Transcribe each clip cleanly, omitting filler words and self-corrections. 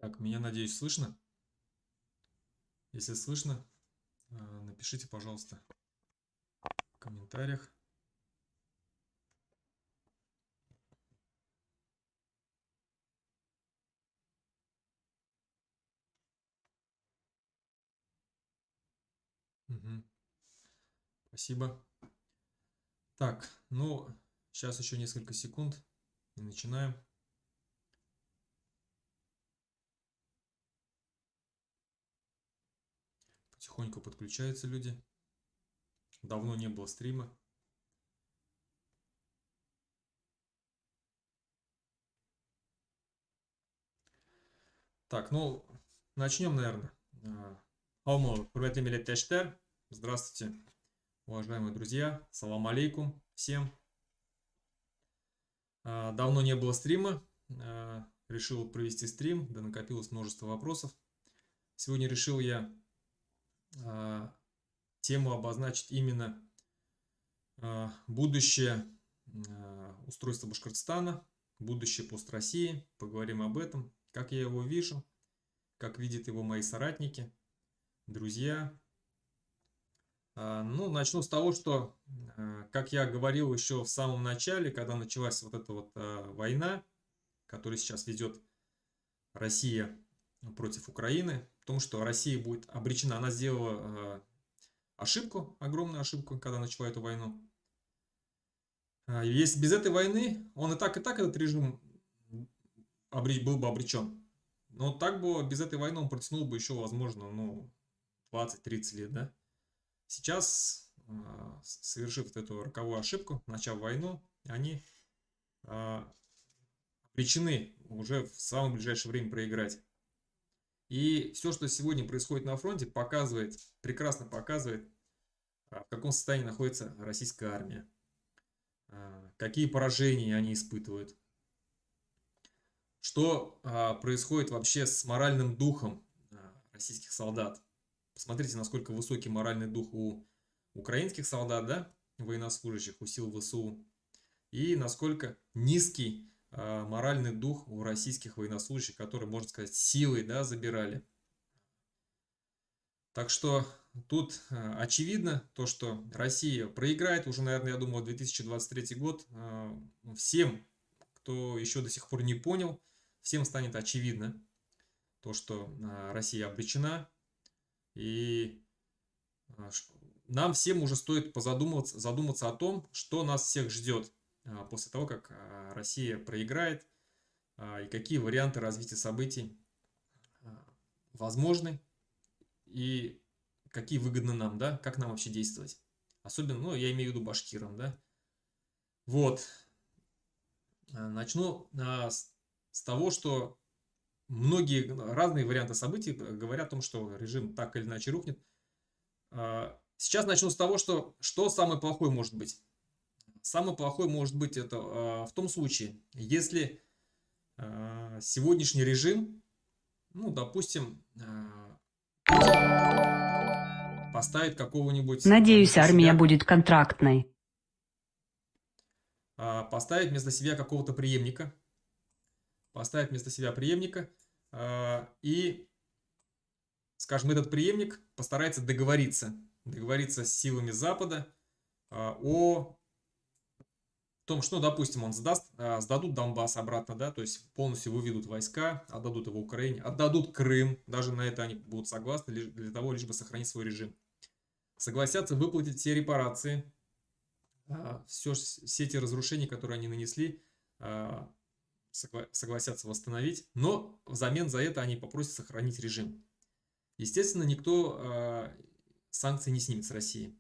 Так, меня, надеюсь, слышно? Если слышно, напишите, пожалуйста, в комментариях. Мгм. Спасибо. Так, ну, сейчас еще несколько секунд и начинаем. Потихоньку подключаются люди. Давно не было стрима. Так, ну, начнем, наверное. Алму, привет, милет тештер. Здравствуйте, уважаемые друзья. Салам алейкум всем. Давно не было стрима. Решил провести стрим, да накопилось множество вопросов. Сегодня решил я тему обозначить именно будущее устройства Башкортостана, будущее пост России. Поговорим об этом, как я его вижу, как видят его мои соратники, друзья. Ну, начну с того, что, как я говорил еще в самом начале, когда началась вот эта вот война, которую сейчас ведет Россия против Украины, в том, что Россия будет обречена. Она сделала ошибку, огромную ошибку, когда начала эту войну. Если без этой войны, он и так этот режим был бы обречен. Но так бы без этой войны он протянул бы еще, возможно, ну, 20-30 лет, да? Сейчас, совершив эту роковую ошибку, начав войну, они обречены уже в самое ближайшее время проиграть. И все, что сегодня происходит на фронте, показывает, прекрасно показывает, в каком состоянии находится российская армия, какие поражения они испытывают, что происходит вообще с моральным духом российских солдат. Посмотрите, насколько высокий моральный дух у украинских солдат, да, военнослужащих, у сил ВСУ, и насколько низкий моральный дух у российских военнослужащих, которые, можно сказать, силой, да, забирали. Так что тут очевидно то, что Россия проиграет уже, наверное, я думаю, 2023 год. Всем, кто еще до сих пор не понял, всем станет очевидно то, что Россия обречена. И нам всем уже стоит задуматься о том, что нас всех ждет после того, как Россия проиграет, и какие варианты развития событий возможны, и какие выгодны нам, да, как нам вообще действовать. Особенно, ну, я имею в виду башкирам, да. Вот. Начну с того, что многие разные варианты событий говорят о том, что режим так или иначе рухнет. Сейчас начну с того, что самое плохое может быть. Самое плохое может быть это в том случае, если сегодняшний режим, ну, допустим, поставит какого-нибудь Надеюсь, вместо армия себя, будет контрактной. поставить вместо себя какого-то преемника, и, скажем, этот преемник постарается договориться с силами Запада о том, что, допустим, он сдадут Донбасс обратно, да, то есть полностью выведут войска, отдадут его Украине, отдадут Крым, даже на это они будут согласны для того, лишь бы сохранить свой режим. Согласятся выплатить все репарации, все те разрушения, которые они нанесли, согласятся восстановить, но взамен за это они попросят сохранить режим. Естественно, никто санкции не снимет с России.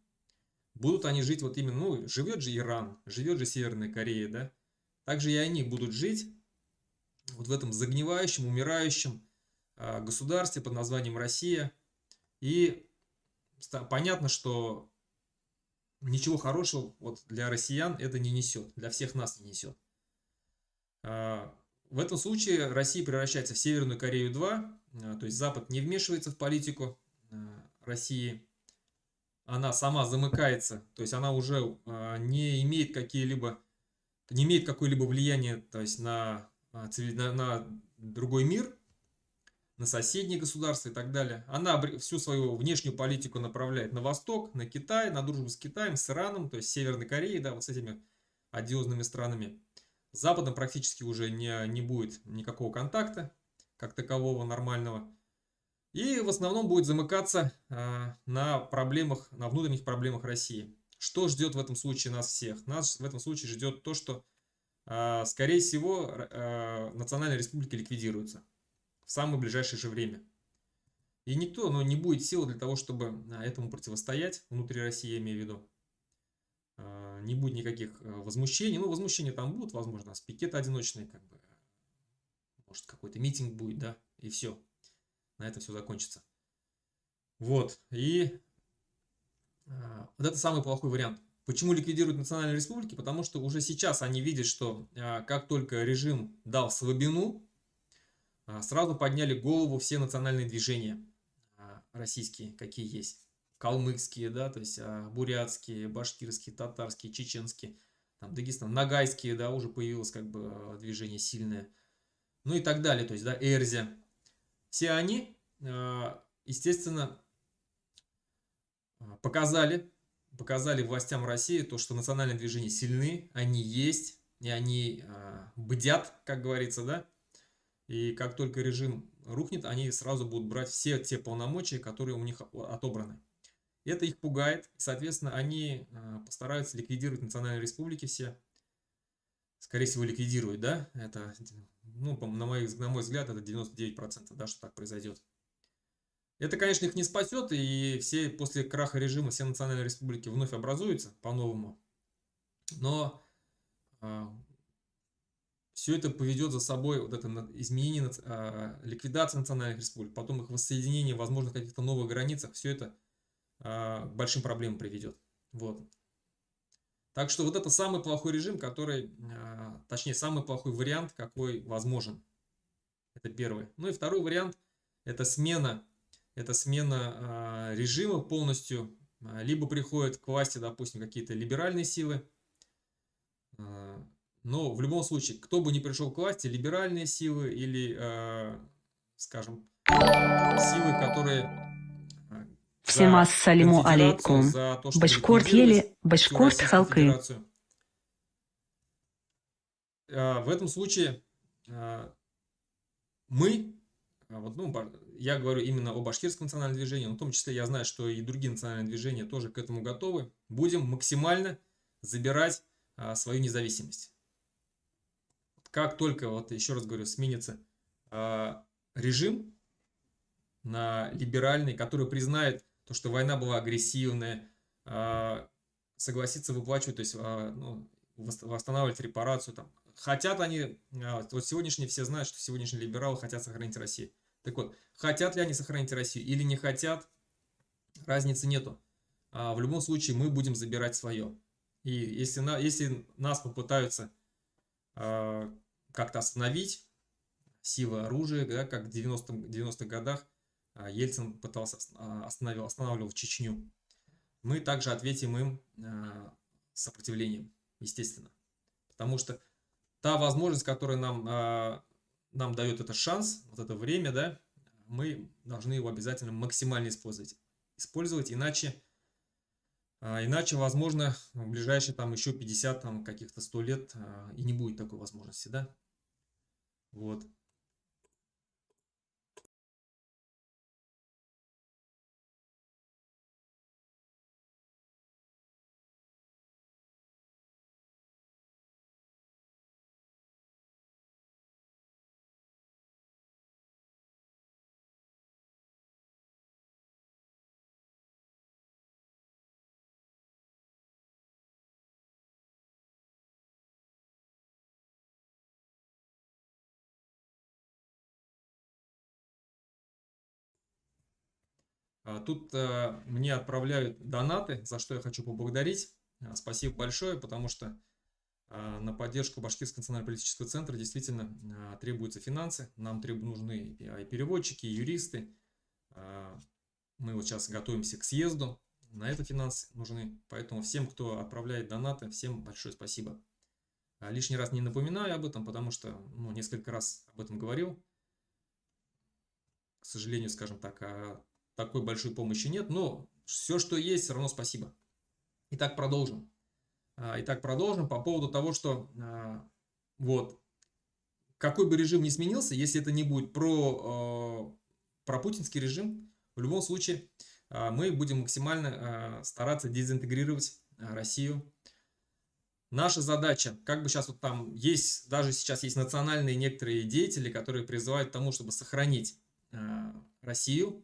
Будут они жить вот именно, ну, живет же Иран, живет же Северная Корея, да, также и они будут жить вот в этом загнивающем, умирающем государстве под названием Россия. И понятно, что ничего хорошего вот для россиян это не несет, для всех нас не несет. В этом случае Россия превращается в Северную Корею 2, то есть Запад не вмешивается в политику России, она сама замыкается, то есть она уже не имеет какое-либо влияние, то есть на другой мир, на соседние государства и так далее. Она всю свою внешнюю политику направляет на восток, на Китай, на дружбу с Китаем, с Ираном, то есть Северной Кореей, да, вот с этими одиозными странами. С Западом практически уже не будет никакого контакта, как такового нормального. И в основном будет замыкаться на проблемах, на внутренних проблемах России. Что ждет в этом случае нас всех? Нас в этом случае ждет то, что, скорее всего, национальные республики ликвидируются в самое ближайшее же время. И никто, не будет сил для того, чтобы этому противостоять, внутри России, я имею в виду. Не будет никаких возмущений. Ну, возмущения там будут, возможно, пикеты одиночные, как бы, может, какой-то митинг будет, да, и все. На этом все закончится. Вот, и вот это самый плохой вариант. Почему ликвидируют национальные республики? Потому что уже сейчас они видят, что как только режим дал слабину, сразу подняли голову все национальные движения российские, какие есть. Калмыцкие, да, то есть бурятские, башкирские, татарские, чеченские, там, Дагестан, нагайские, да, уже появилось как бы движение сильное. Ну и так далее, то есть, да, Эрзя. Все они, естественно, показали властям России то, что национальные движения сильны, они есть, и они бдят, как говорится, да. И как только режим рухнет, они сразу будут брать все те полномочия, которые у них отобраны. Это их пугает, и, соответственно, они постараются ликвидировать национальные республики все. Скорее всего, ликвидировать, да, это, ну, на мой взгляд, это 99%, да, что так произойдет. Это, конечно, их не спасет, и все после краха режима все национальные республики вновь образуются по-новому. Но все это поведет за собой вот это изменение, ликвидация национальных республик, потом их воссоединение, возможно, в каких-то новых границах, все это к большим проблемам приведет. Вот. Так что вот это самый плохой режим, который, точнее, самый плохой вариант, какой возможен. Это первый. Ну и второй вариант – это смена режима полностью. Либо приходят к власти, допустим, какие-то либеральные силы. Но в любом случае, кто бы ни пришел к власти, либеральные силы или, скажем, силы, которые Всем за ассалиму конфедерацию, алейкум. за то, чтобы Башкорт ликвидировать ели, всю Башкорт Российскую халкы. Федерацию. В этом случае мы, вот, ну, я говорю именно о башкирском национальном движении, но в том числе я знаю, что и другие национальные движения тоже к этому готовы, будем максимально забирать свою независимость. Как только, вот еще раз говорю, сменится режим на либеральный, который признает то, что война была агрессивная, согласится выплачивать, то есть ну, восстанавливать репарацию. Там. Хотят они, вот сегодняшние все знают, что сегодняшние либералы хотят сохранить Россию. Так вот, хотят ли они сохранить Россию или не хотят, разницы нету. В любом случае мы будем забирать свое. И если нас попытаются как-то остановить, силы оружия, да, как в 90-х годах Ельцин пытался останавливал Чечню. Мы также ответим им сопротивлением, естественно. Потому что та возможность, которая нам дает этот шанс, вот это время, да, мы должны его обязательно максимально использовать. Иначе, возможно, в ближайшие там еще 50, там, каких-то 100 лет и не будет такой возможности, да. Вот. Тут мне отправляют донаты, за что я хочу поблагодарить. Спасибо большое, потому что на поддержку Башкирского национально-политического центра действительно требуются финансы. Нам нужны и переводчики, и юристы. Мы вот сейчас готовимся к съезду. На это финансы нужны. Поэтому всем, кто отправляет донаты, всем большое спасибо. Лишний раз не напоминаю об этом, потому что несколько раз об этом говорил. к сожалению, скажем так, такой большой помощи нет, но все, что есть, все равно спасибо. Итак, продолжим. По поводу того, что вот какой бы режим ни сменился, если это не будет про путинский режим, в любом случае мы будем максимально стараться дезинтегрировать Россию. Наша задача, как бы сейчас вот там есть, даже сейчас есть национальные некоторые деятели, которые призывают к тому, чтобы сохранить Россию.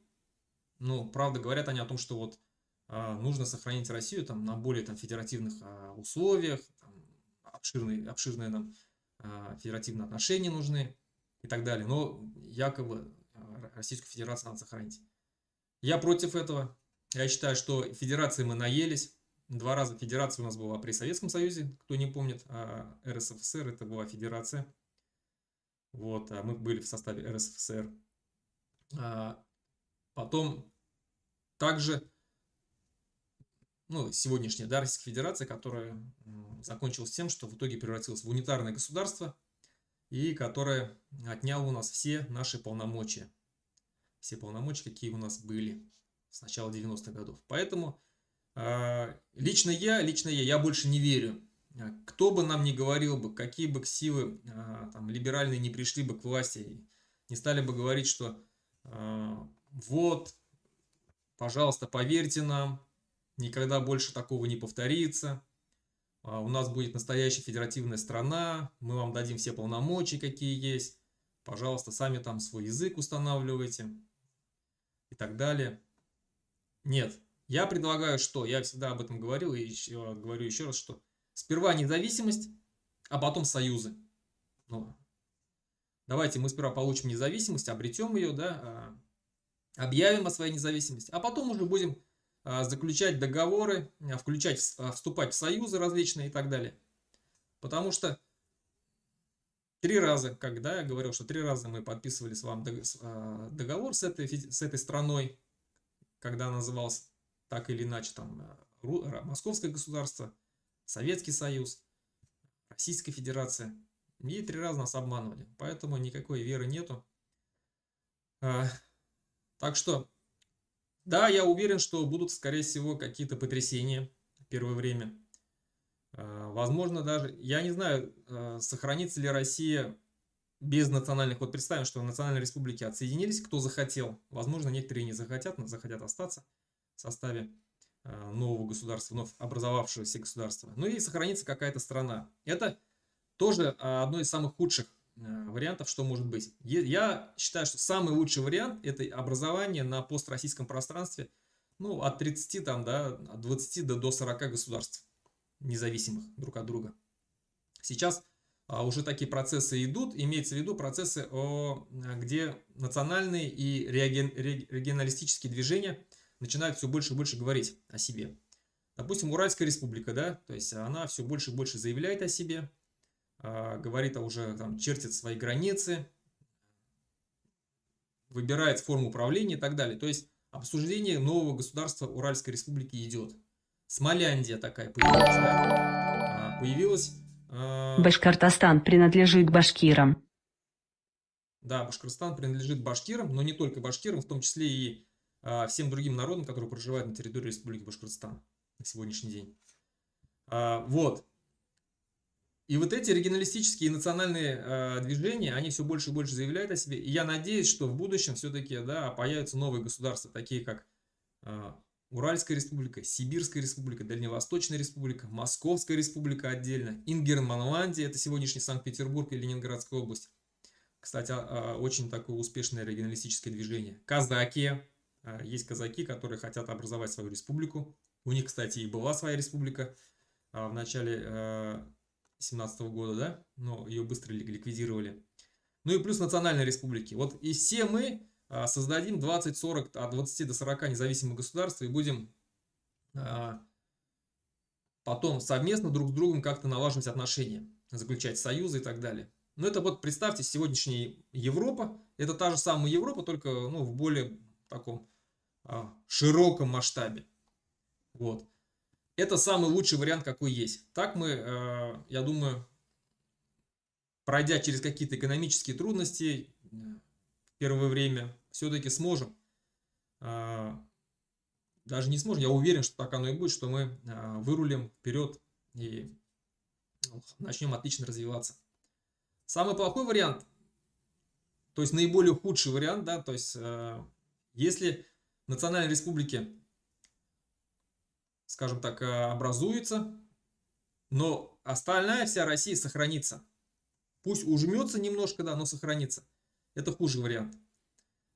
Ну, правда, говорят они о том, что вот нужно сохранить Россию там на более там федеративных условиях, там, обширные нам федеративные отношения нужны и так далее. Но якобы Российскую Федерацию надо сохранить. Я против этого. Я считаю, что федерации мы наелись. 2 раза федерация у нас была при Советском Союзе, кто не помнит, РСФСР это была федерация. Вот, мы были в составе РСФСР. Потом также, ну, сегодняшняя, да, Российская Федерация, которая закончилась тем, что в итоге превратилась в унитарное государство и которая отняла у нас все наши полномочия. Все полномочия, какие у нас были с начала 90-х годов. Поэтому лично я больше не верю. Кто бы нам ни говорил бы, какие бы силы там, либеральные не пришли бы к власти, не стали бы говорить, что вот, пожалуйста, поверьте нам, никогда больше такого не повторится. У нас будет настоящая федеративная страна, мы вам дадим все полномочия, какие есть. Пожалуйста, сами там свой язык устанавливайте и так далее. Нет. Я предлагаю, что я всегда об этом говорил и говорю еще раз, что сперва независимость, а потом союзы. Ну, давайте мы сперва получим независимость, обретем ее, да, объявим о своей независимости, а потом уже будем заключать договоры, вступать в союзы различные и так далее. Потому что 3 раза, когда я говорил, что 3 раза мы подписывали с вами договор с этой страной, когда назывался так или иначе, там, Московское государство, Советский Союз, Российская Федерация. И 3 раза нас обманывали. Поэтому никакой веры нету. Так что, да, я уверен, что будут, скорее всего, какие-то потрясения в первое время. Возможно, даже, я не знаю, сохранится ли Россия без национальных. Вот представим, что национальные республики отсоединились, кто захотел. Возможно, некоторые не захотят, но захотят остаться в составе нового государства, вновь образовавшегося государства. Ну и сохранится какая-то страна. Это тоже одно из самых худших вариантов, что может быть. Я считаю, что самый лучший вариант это образование на построссийском пространстве, ну, от 30, там, да, от 20 до 40 государств, независимых друг от друга. Сейчас уже такие процессы идут, имеется в виду процессы, где национальные и регионалистические движения начинают все больше и больше говорить о себе. Допустим, Уральская республика, да, то есть она все больше и больше заявляет о себе, говорит, уже там чертит свои границы, выбирает форму управления и так далее. То есть обсуждение нового государства Уральской республики идет. Смоляндия такая появилась, да? Появилась... Башкортостан принадлежит башкирам. Да, Башкортостан принадлежит башкирам, но не только башкирам, в том числе и всем другим народам, которые проживают на территории Республики Башкортостан на сегодняшний день. Вот. И вот эти регионалистические и национальные движения, они все больше и больше заявляют о себе. И я надеюсь, что в будущем все-таки, да, появятся новые государства, такие как Уральская республика, Сибирская республика, Дальневосточная республика, Московская республика отдельно, Ингерманландия, это сегодняшний Санкт-Петербург и Ленинградская область. Кстати, очень такое успешное регионалистическое движение. Казаки. Есть казаки, которые хотят образовать свою республику. У них, кстати, и была своя республика в начале 2017 года, да? Но ее быстро ликвидировали. Ну и плюс национальные республики. Вот и все мы создадим 20-40, от 20 до 40 независимых государств и будем потом совместно друг с другом как-то налаживать отношения, заключать союзы и так далее. Но это вот представьте, сегодняшняя Европа, это та же самая Европа, только ну, в более таком широком масштабе. Вот. Это самый лучший вариант, какой есть. Так мы, я думаю, пройдя через какие-то экономические трудности, первое время все-таки сможем, даже не сможем, я уверен, что так оно и будет, что мы вырулим вперед и начнем отлично развиваться. Самый плохой вариант, то есть наиболее худший вариант, да, то есть если национальные республики, скажем так, образуются, но остальная вся Россия сохранится. Пусть ужмется немножко, да, но сохранится. Это худший вариант.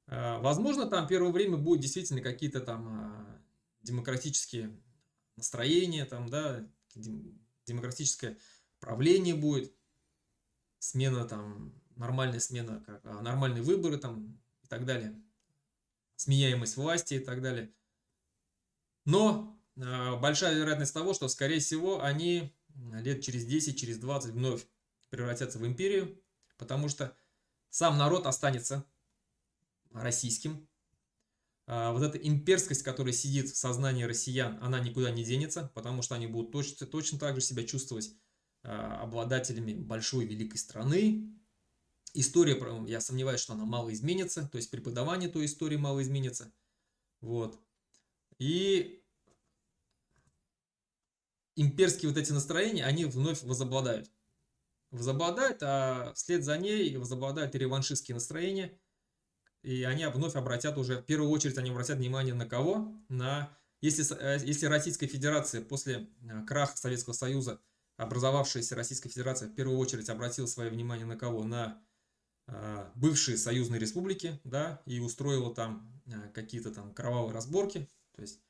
Возможно, там первое время будут действительно какие-то там демократические настроения, там, да, демократическое правление будет, смена там, нормальная смена, нормальные выборы там и так далее, сменяемость власти и так далее. Но большая вероятность того, что, скорее всего, они лет через 10, через 20 вновь превратятся в империю, потому что сам народ останется российским. Вот эта имперскость, которая сидит в сознании россиян, она никуда не денется, потому что они будут точно так же себя чувствовать обладателями большой великой страны. История, я сомневаюсь, что она мало изменится, то есть преподавание той истории мало изменится. Вот. И имперские вот эти настроения, они вновь возобладают. А вслед за ней возобладают и реваншистские настроения. И они вновь обратят уже, в первую очередь, они обратят внимание на кого? Если Российская Федерация после краха Советского Союза, образовавшаяся Российская Федерация, в первую очередь обратила свое внимание на кого? На бывшие союзные республики, да, и устроила там какие-то там кровавые разборки, то есть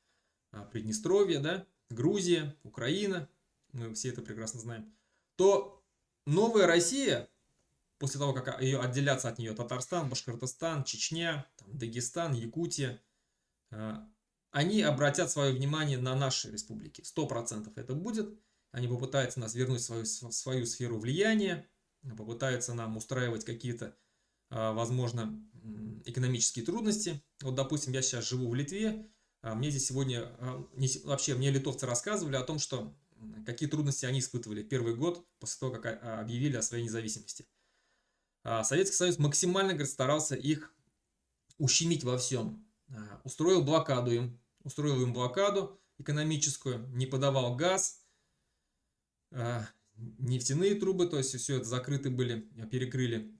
Приднестровье, да, Грузия, Украина, мы все это прекрасно знаем, то новая Россия, после того, как ее отделятся от нее Татарстан, Башкортостан, Чечня, там, Дагестан, Якутия, они обратят свое внимание на наши республики. 100% это будет. Они попытаются нас вернуть в свою сферу влияния, попытаются нам устраивать какие-то, возможно, экономические трудности. Вот, допустим, я сейчас живу в Литве. Мне здесь сегодня, вообще, мне литовцы рассказывали о том, что какие трудности они испытывали первый год после того, как объявили о своей независимости. Советский Союз максимально, говорит, старался их ущемить во всем. Устроил им блокаду экономическую, не подавал газ, нефтяные трубы, то есть все это закрыты были, перекрыли.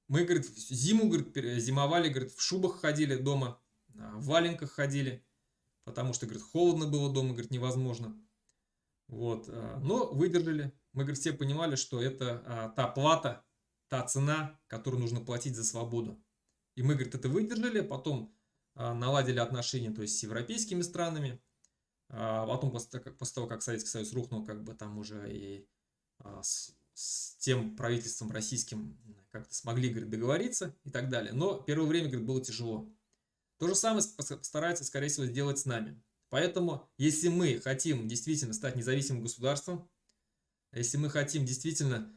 Мы, говорит, зиму, говорит, зимовали, говорит, в шубах ходили дома, в валенках ходили, потому что, говорит, холодно было дома, говорит, невозможно. Вот. Но выдержали. Мы, говорит, все понимали, что это та плата, та цена, которую нужно платить за свободу. И мы, говорит, это выдержали, потом наладили отношения, то есть с европейскими странами. Потом, после того, как Советский Союз рухнул, как бы там уже и с тем правительством российским как-то смогли, говорит, договориться и так далее. Но первое время, говорит, было тяжело. То же самое постараются, скорее всего, сделать с нами. Поэтому, если мы хотим действительно стать независимым государством, если мы хотим действительно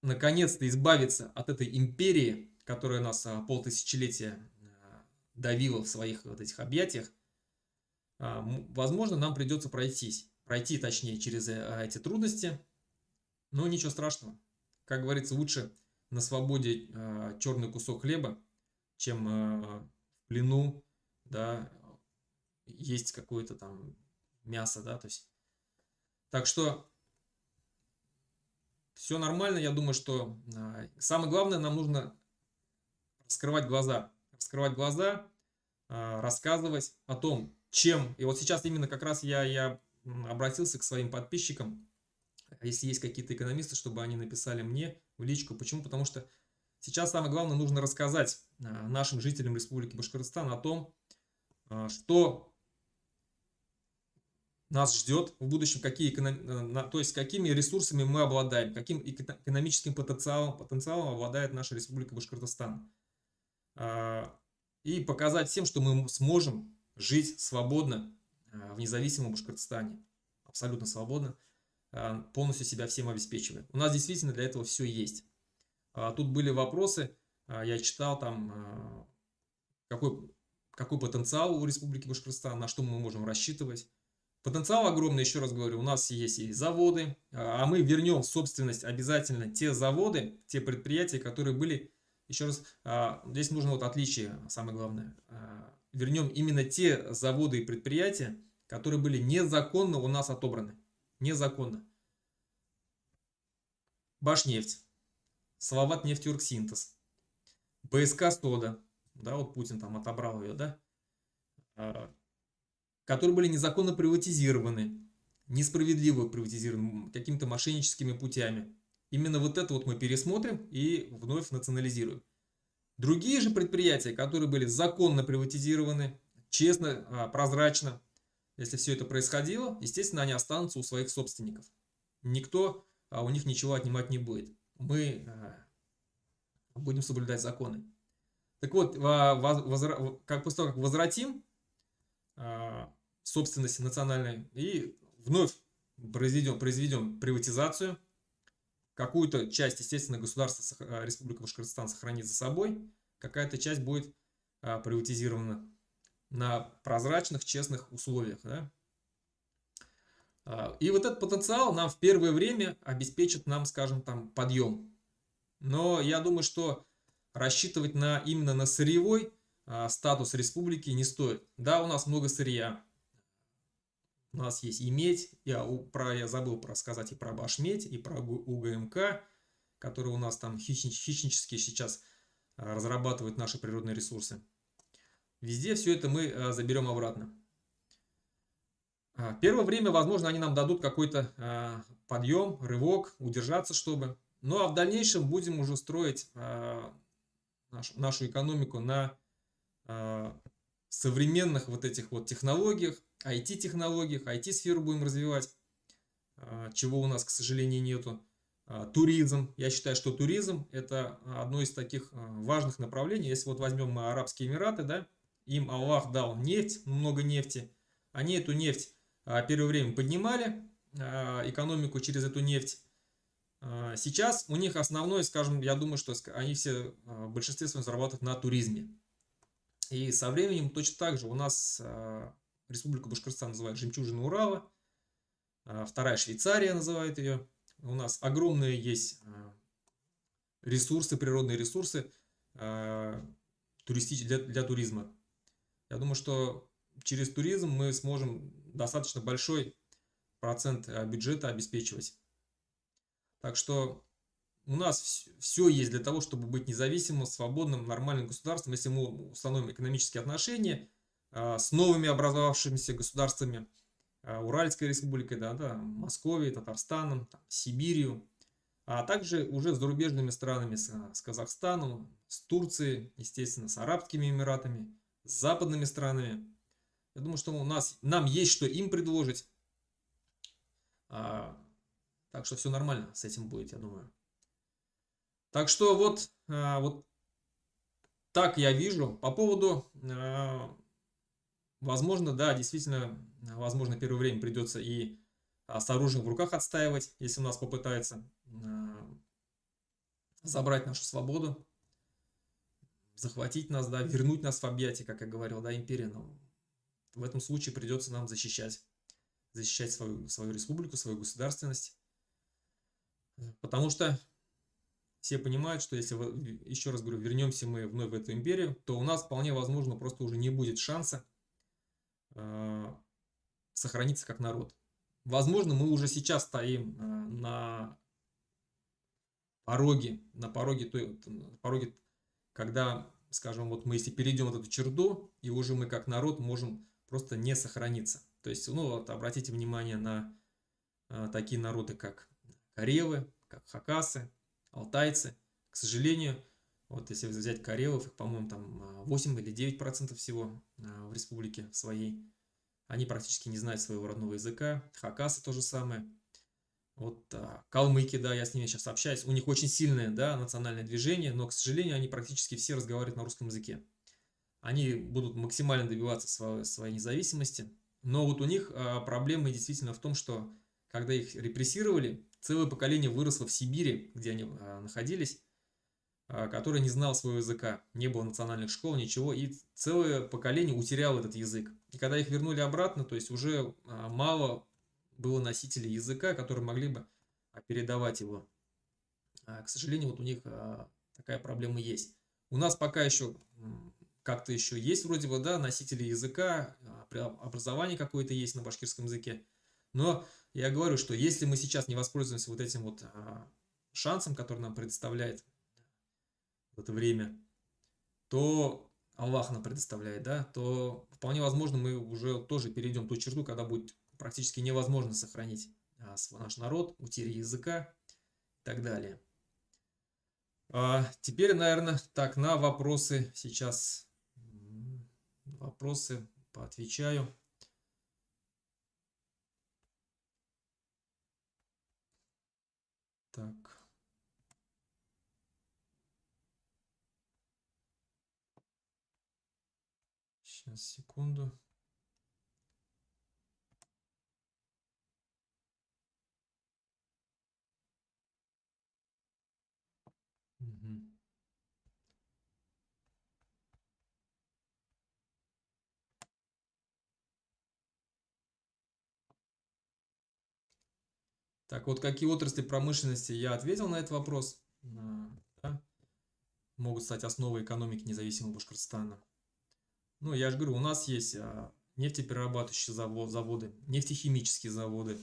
наконец-то избавиться от этой империи, которая нас полтысячелетия давила в своих вот этих объятиях, возможно, нам придется пройти, точнее, через эти трудности, но ничего страшного. Как говорится, лучше на свободе черный кусок хлеба, чем в плену, да, есть какое-то там мясо, да, то есть. Так что все нормально, я думаю, что самое главное, нам нужно раскрывать глаза, рассказывать о том, чем. И вот сейчас именно как раз я обратился к своим подписчикам, если есть какие-то экономисты, чтобы они написали мне в личку. Почему? Потому что сейчас самое главное, нужно рассказать нашим жителям Республики Башкортостан о том, что нас ждет в будущем, то есть какими ресурсами мы обладаем, каким экономическим потенциалом обладает наша Республика Башкортостан. И показать всем, что мы сможем жить свободно в независимом Башкортостане. Абсолютно свободно, полностью себя всем обеспечивая. У нас действительно для этого все есть. Тут были вопросы, я читал там, какой потенциал у Республики Башкортостан, на что мы можем рассчитывать. Потенциал огромный, еще раз говорю, у нас есть и заводы, а мы вернем в собственность обязательно те заводы, те предприятия, которые были еще раз, здесь нужно вот отличие, самое главное. Вернем именно те заводы и предприятия, которые были незаконно у нас отобраны. Незаконно. Башнефть, Салават-нефтеюрксинтез, БСК Стода, да, вот Путин там отобрал ее, да, которые были незаконно приватизированы, несправедливо приватизированы какими-то мошенническими путями. Именно вот это вот мы пересмотрим и вновь национализируем. Другие же предприятия, которые были законно приватизированы, честно, прозрачно, если все это происходило, естественно, они останутся у своих собственников. Никто у них ничего отнимать не будет. Мы будем соблюдать законы. Так вот, как после того, как возвратим собственность национальной и вновь произведем приватизацию, какую-то часть, естественно, государство Республика Башкортостан сохранит за собой, какая-то часть будет приватизирована на прозрачных, честных условиях. Да? И вот этот потенциал нам в первое время обеспечит нам, скажем, там, подъем. Но я думаю, что рассчитывать именно на сырьевой статус республики не стоит. Да, у нас много сырья. У нас есть и медь, я забыл сказать и про Башмедь, и про УГМК, которые у нас там хищнически сейчас разрабатывают наши природные ресурсы. Везде все это мы заберем обратно. Первое время, возможно, они нам дадут какой-то подъем, рывок, удержаться, чтобы. Ну а в дальнейшем будем уже строить нашу экономику на современных вот этих вот технологиях, IT-технологиях, IT-сферу будем развивать, чего у нас, к сожалению, нету. Туризм. Я считаю, что туризм – это одно из таких важных направлений. Если вот возьмем мы Арабские Эмираты, да, им Аллах дал нефть, много нефти. Они эту нефть первое время поднимали, экономику через эту нефть. Сейчас у них основной, скажем, я думаю, что они все в большинстве своем зарабатывают на туризме. И со временем точно так же у нас Республика Башкортостан называют жемчужина Урала, вторая Швейцария называет ее. У нас огромные есть ресурсы, природные ресурсы для туризма. Я думаю, что через туризм мы сможем достаточно большой процент бюджета обеспечивать. Так что у нас все есть для того, чтобы быть независимым, свободным, нормальным государством, если мы установим экономические отношения с новыми образовавшимися государствами, Уральской республикой, Московией, Татарстаном, Сибирью, а также уже с зарубежными странами, с Казахстаном, с Турцией, естественно, с Арабскими Эмиратами, с западными странами. Я думаю, что нам есть что им предложить. Так что все нормально с этим будет, я думаю. Так что вот так я вижу. По поводу, возможно, да, действительно, возможно, первое время придется и с оружием в руках отстаивать, если у нас попытаются забрать нашу свободу, захватить нас, да, вернуть нас в объятия, как я говорил, да, империя. Но в этом случае придется нам защищать свою республику, свою государственность. Потому что все понимают, что если, еще раз говорю, вернемся мы вновь в эту империю, то у нас вполне возможно просто уже не будет шанса сохраниться как народ. Возможно, мы уже сейчас стоим на пороге, когда, скажем, вот мы если перейдем вот эту черту, и уже мы как народ можем просто не сохраниться. То есть, ну вот обратите внимание на такие народы, как карелы, как хакасы, алтайцы. К сожалению, вот если взять карелов, их, по-моему, там 8 или 9% всего в республике своей. Они практически не знают своего родного языка. Хакасы то же самое. Вот калмыки, да, я с ними сейчас общаюсь. У них очень сильное, да, национальное движение, но, к сожалению, они практически все разговаривают на русском языке. Они будут максимально добиваться своей независимости. Но вот у них проблема действительно в том, что когда их репрессировали, целое поколение выросло в Сибири, где они находились, которое не знало своего языка, не было национальных школ, ничего, и целое поколение утеряло этот язык. И когда их вернули обратно, то есть уже мало было носителей языка, которые могли бы передавать его. К сожалению, вот у них такая проблема есть. У нас пока еще как-то еще есть вроде бы, да, носители языка, образование какое-то есть на башкирском языке. Но я говорю, что если мы сейчас не воспользуемся вот этим вот шансом, который нам предоставляет в это время, то Аллах нам предоставляет, да, то вполне возможно мы уже тоже перейдем ту черту, когда будет практически невозможно сохранить наш народ, утеря языка и так далее. Теперь, наверное, так, на вопросы сейчас, вопросы поотвечаю. Так. Сейчас, секунду. Мгм. Так, вот какие отрасли промышленности, я ответил на этот вопрос. Да, могут стать основой экономики независимого Башкортостана. Ну, я же говорю, у нас есть нефтеперерабатывающие заводы, нефтехимические заводы,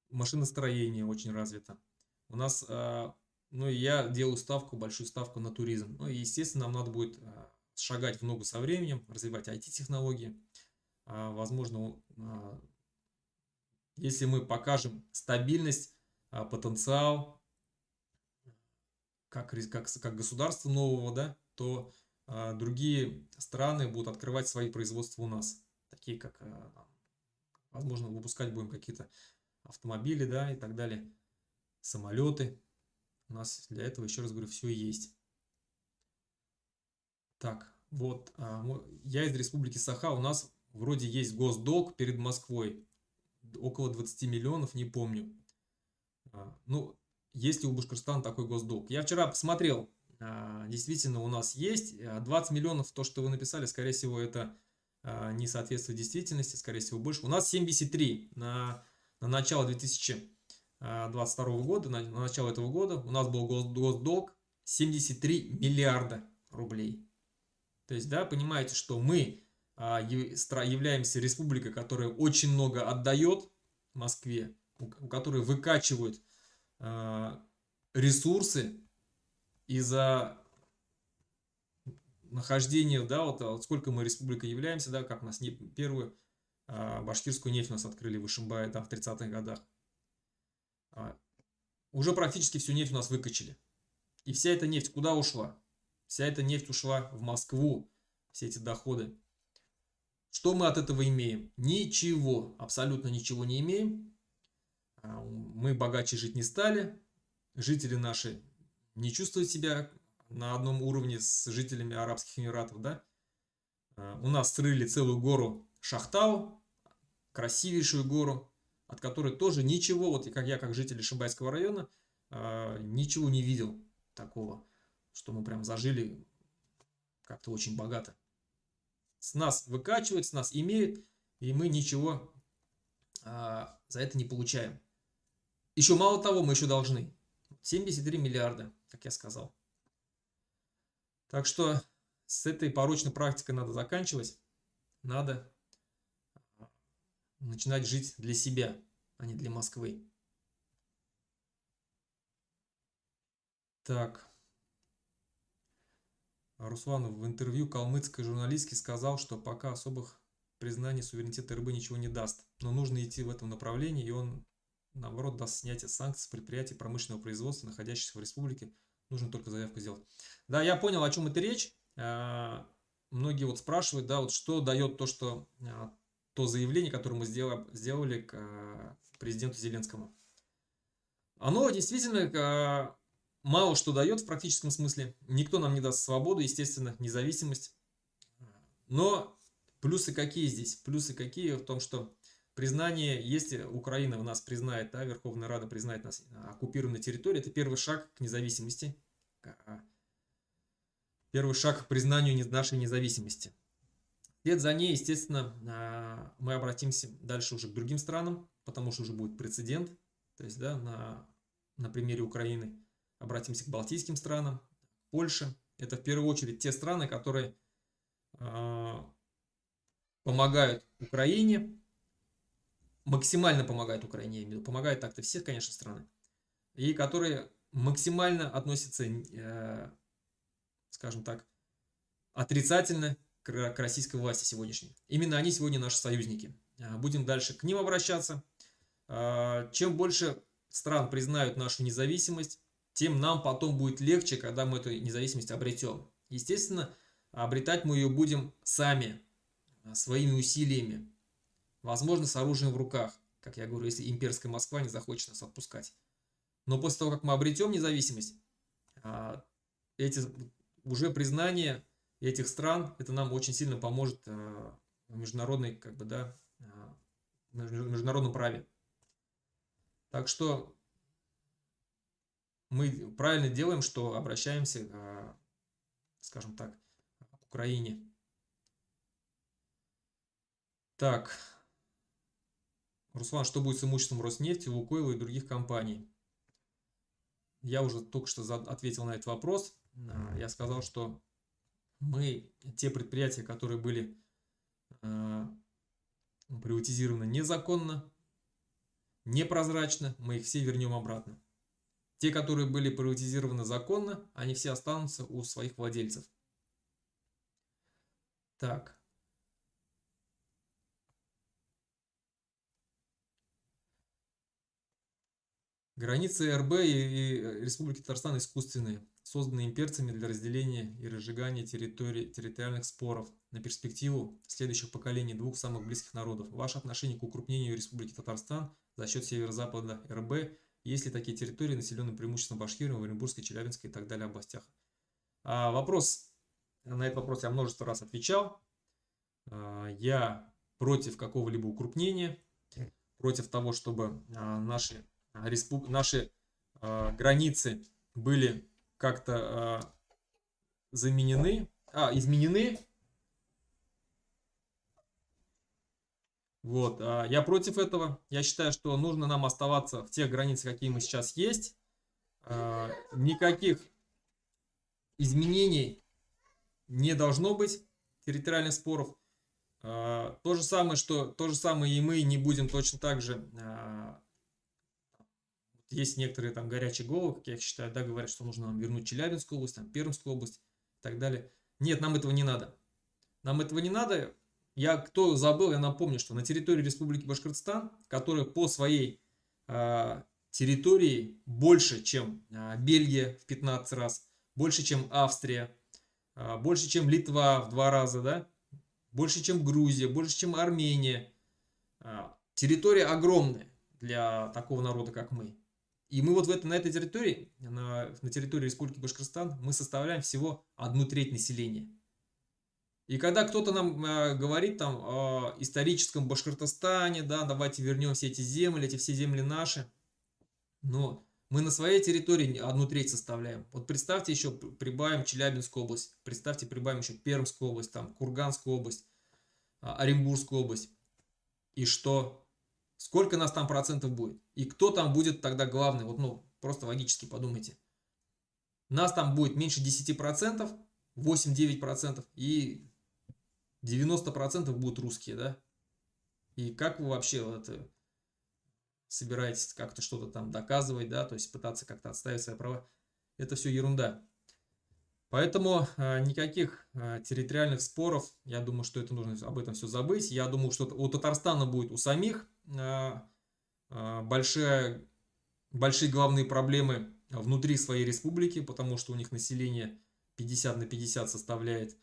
машиностроение очень развито. У нас, ну, и я делаю большую ставку на туризм. Ну, и, естественно, нам надо будет шагать в ногу со временем, развивать IT-технологии. Возможно, если мы покажем стабильность, потенциал, как государство нового, да, то другие страны будут открывать свои производства у нас. Такие как, возможно, выпускать будем какие-то автомобили, да, и так далее, самолеты. У нас для этого, еще раз говорю, все есть. Так, вот, я из Республики Саха, у нас вроде есть госдолг перед Москвой, около 20 миллионов, не помню. Ну, есть ли у Башкортостана такой госдолг? Я вчера посмотрел, действительно у нас есть 20 миллионов, то, что вы написали, скорее всего, это не соответствует действительности, скорее всего, больше. У нас 73 на начало 2022 года, на начало этого года у нас был госдолг 73 миллиарда рублей. То есть, да, понимаете, что мы являемся республикой, которая очень много отдает Москве, у которой выкачивают ресурсы из-за нахождения, да, вот сколько мы республикой являемся, да, как у нас первую башкирскую нефть у нас открыли в Ишимбае, там, в 30-х годах. Уже практически всю нефть у нас выкачали. И вся эта нефть куда ушла? Вся эта нефть ушла в Москву, все эти доходы. Что мы от этого имеем? Ничего, абсолютно ничего не имеем. Мы богаче жить не стали. Жители наши не чувствуют себя на одном уровне с жителями Арабских Эмиратов, да? У нас срыли целую гору Шахтау, красивейшую гору, от которой тоже ничего, вот как я, как житель Ишимбайского района, ничего не видел такого, что мы прям зажили как-то очень богато. С нас выкачивают, с нас имеют, и мы ничего за это не получаем. Еще мало того, мы еще должны. 73 миллиарда, как я сказал. Так что с этой порочной практикой надо заканчивать. Надо начинать жить для себя, а не для Москвы. Так. Русланов в интервью калмыцкой журналистке сказал, что пока особых признаний суверенитета РБ ничего не даст. Но нужно идти в этом направлении, и он, наоборот, даст снятие санкций с предприятий промышленного производства, находящихся в республике. Нужно только заявку сделать. Да, я понял, о чем это речь. Многие вот спрашивают, да, вот что дает то заявление, которое мы сделали к президенту Зеленскому. Оно действительно мало что дает в практическом смысле. Никто нам не даст свободу, естественно, независимость. Но плюсы какие здесь? Плюсы какие в том, что признание, если Украина нас признает, да, Верховная Рада признает нас оккупированной территорией, это первый шаг к независимости. Первый шаг к признанию нашей независимости. Вслед за ней, естественно, мы обратимся дальше уже к другим странам, потому что уже будет прецедент. То есть, да, на примере Украины обратимся к балтийским странам, Польша. Это в первую очередь те страны, которые помогают Украине, максимально помогают Украине, я имею в виду, помогают так-то все, конечно, страны, и которые максимально относятся, скажем так, отрицательно к российской власти сегодняшней. Именно они сегодня наши союзники. Будем дальше к ним обращаться. Чем больше стран признают нашу независимость, тем нам потом будет легче, когда мы эту независимость обретем. Естественно, обретать мы ее будем сами, своими усилиями. Возможно, с оружием в руках, как я говорю, если имперская Москва не захочет нас отпускать. Но после того, как мы обретем независимость, эти уже признание этих стран, это нам очень сильно поможет в международной, как бы, да, в международном праве. Так что мы правильно делаем, что обращаемся, скажем так, к Украине. Так, Руслан, что будет с имуществом Роснефти, Лукойла и других компаний? Я уже только что ответил на этот вопрос. Я сказал, что мы, те предприятия, которые были приватизированы незаконно, непрозрачно, мы их все вернем обратно. Те, которые были приватизированы законно, они все останутся у своих владельцев. Так. Границы РБ и Республики Татарстан искусственные, созданные имперцами для разделения и разжигания территориальных споров на перспективу следующих поколений двух самых близких народов. Ваше отношение к укрупнению Республики Татарстан за счет северо-запада РБ, есть ли такие территории, населенные преимущественно Башкиром, Оренбургской, Челябинской и так далее областях? На этот вопрос я множество раз отвечал. Я против какого-либо укрупнения, против того, чтобы наши границы были как-то изменены. Вот, я против этого. Я считаю, что нужно нам оставаться в тех границах, какие мы сейчас есть. Никаких изменений не должно быть, территориальных споров. То же самое и мы не будем точно так же. Есть некоторые там горячие головы, как я их считаю, да, говорят, что нужно нам вернуть Челябинскую область, там, Пермскую область и так далее. Нет, нам этого не надо. Нам этого не надо. Кто забыл, я напомню, что на территории Республики Башкортостан, которая по своей территории больше, чем Бельгия в 15 раз, больше, чем Австрия, больше, чем Литва в 2 раза, да, больше, чем Грузия, больше, чем Армения. Территория огромная для такого народа, как мы. И мы вот на этой территории, на территории Республики Башкортостан, мы составляем всего 1/3 населения. И когда кто-то нам говорит там о историческом Башкортостане, да, давайте вернем все эти земли, все земли наши, но мы на своей территории 1/3 составляем. Вот представьте, еще прибавим Челябинскую область, представьте, прибавим еще Пермскую область, там, Курганскую область, Оренбургскую область. И что? Сколько нас там процентов будет? И кто там будет тогда главный? Вот, ну, просто логически подумайте. Нас там будет меньше 10%, 8-9%, и 90% будут русские, да? И как вы вообще собираетесь как-то что-то там доказывать, да? То есть пытаться как-то отстаивать свои права? Это все ерунда. Поэтому никаких территориальных споров, я думаю, что это нужно об этом все забыть. Я думаю, что у Татарстана будет у самих большие главные проблемы внутри своей республики, потому что у них население 50/50 составляет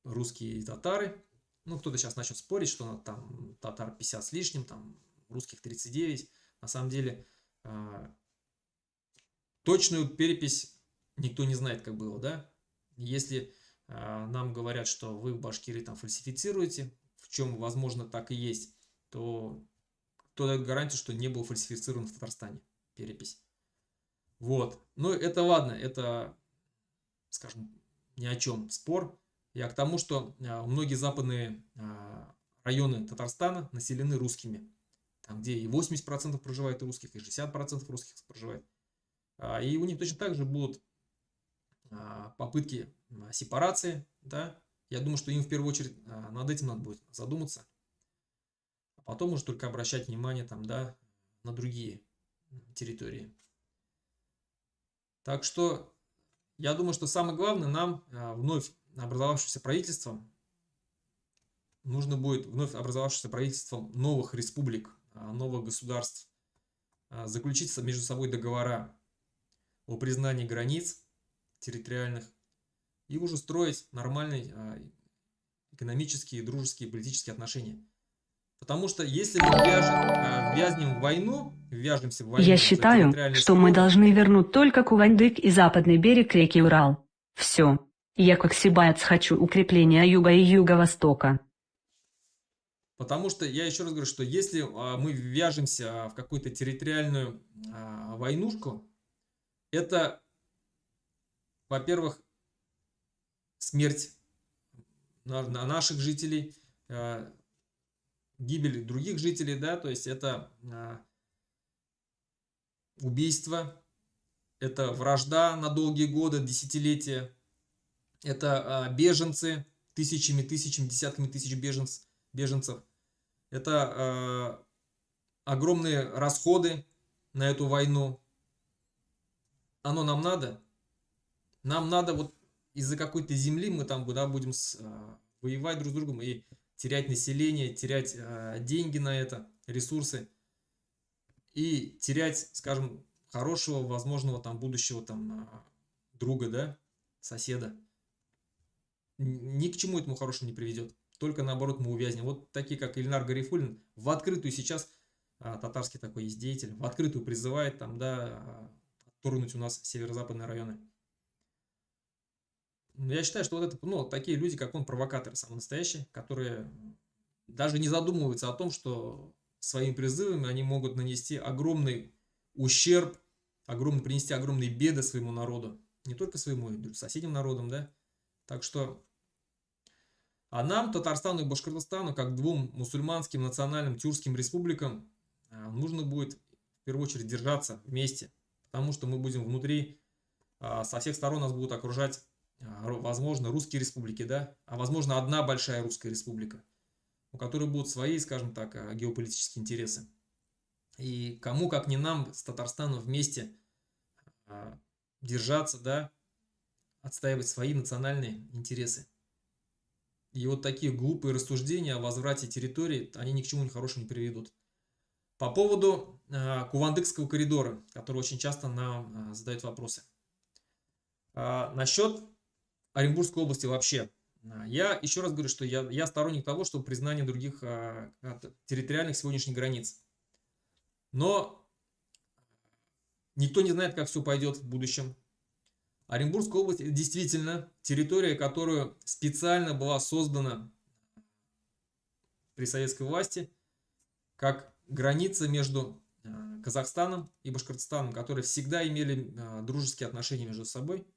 русские и татары. Ну, кто-то сейчас начнет спорить, что там татар 50 с лишним, там русских 39. На самом деле точную перепись никто не знает, как было, да? Если нам говорят, что вы в Башкирии там фальсифицируете, в чем, возможно, так и есть, то кто дает гарантию, что не был фальсифицирован в Татарстане перепись. Вот. Но это ладно, это, скажем, ни о чем спор. Я к тому, что многие западные районы Татарстана населены русскими. Там, где и 80% проживает русских, и 60% русских проживает. И у них точно так же будут попытки сепарации, да, я думаю, что им в первую очередь над этим надо будет задуматься, а потом уже только обращать внимание там, да, на другие территории. Так что я думаю, что самое главное нам вновь образовавшимся правительством нужно будет вновь образовавшимся правительством новых республик, новых государств заключить между собой договора о признании границ территориальных и уже строить нормальные экономические, дружеские, политические отношения. Потому что если мы ввязнем в войну, ввяжемся в Я войну за считаю, территориальные что мы споры, должны вернуть только Кувандык и западный берег реки Урал. Все. Я как сибаец хочу укрепления юга и юго-востока. потому что я еще раз говорю, что если мы ввяжемся в какую-то территориальную войнушку, это, во-первых, смерть наших жителей, гибель других жителей, да, то есть это убийство, это вражда на долгие годы, десятилетия, это беженцы, тысячами, десятками тысяч беженцев, это огромные расходы на эту войну. Оно нам надо? Нам надо вот из-за какой-то земли мы там будем воевать друг с другом и терять население, терять деньги на это, ресурсы и терять, скажем, хорошего, возможного там будущего там друга, да, соседа. Ни к чему этому хорошему не приведет. Только наоборот мы увязнем. Вот такие, как Ильнар Гарифуллин, в открытую сейчас, татарский такой есть деятель, в открытую призывает там, да, отторгнуть у нас северо-западные районы. Я считаю, что вот это, ну, такие люди, как он, провокаторы самые настоящие, которые даже не задумываются о том, что своими призывами они могут нанести огромный ущерб, принести огромные беды своему народу. Не только своему, и соседним народам, да. Так что, а нам, Татарстану и Башкортостану, как двум мусульманским национальным тюркским республикам, нужно будет в первую очередь держаться вместе, потому что мы будем внутри, со всех сторон нас будут окружать, возможно, русские республики, да, а возможно, одна большая русская республика, у которой будут свои, скажем так, геополитические интересы. И кому, как не нам, с Татарстаном вместе держаться, да, отстаивать свои национальные интересы. И вот такие глупые рассуждения о возврате территории, они ни к чему хорошему не приведут. По поводу Кувандыкского коридора, который очень часто нам задают вопросы. Насчет Оренбургской области вообще. Я еще раз говорю, что я сторонник того, чтобы признание других территориальных сегодняшних границ. Но никто не знает, как все пойдет в будущем. Оренбургская область – действительно территория, которая специально была создана при советской власти как граница между Казахстаном и Башкортостаном, которые всегда имели дружеские отношения между собой.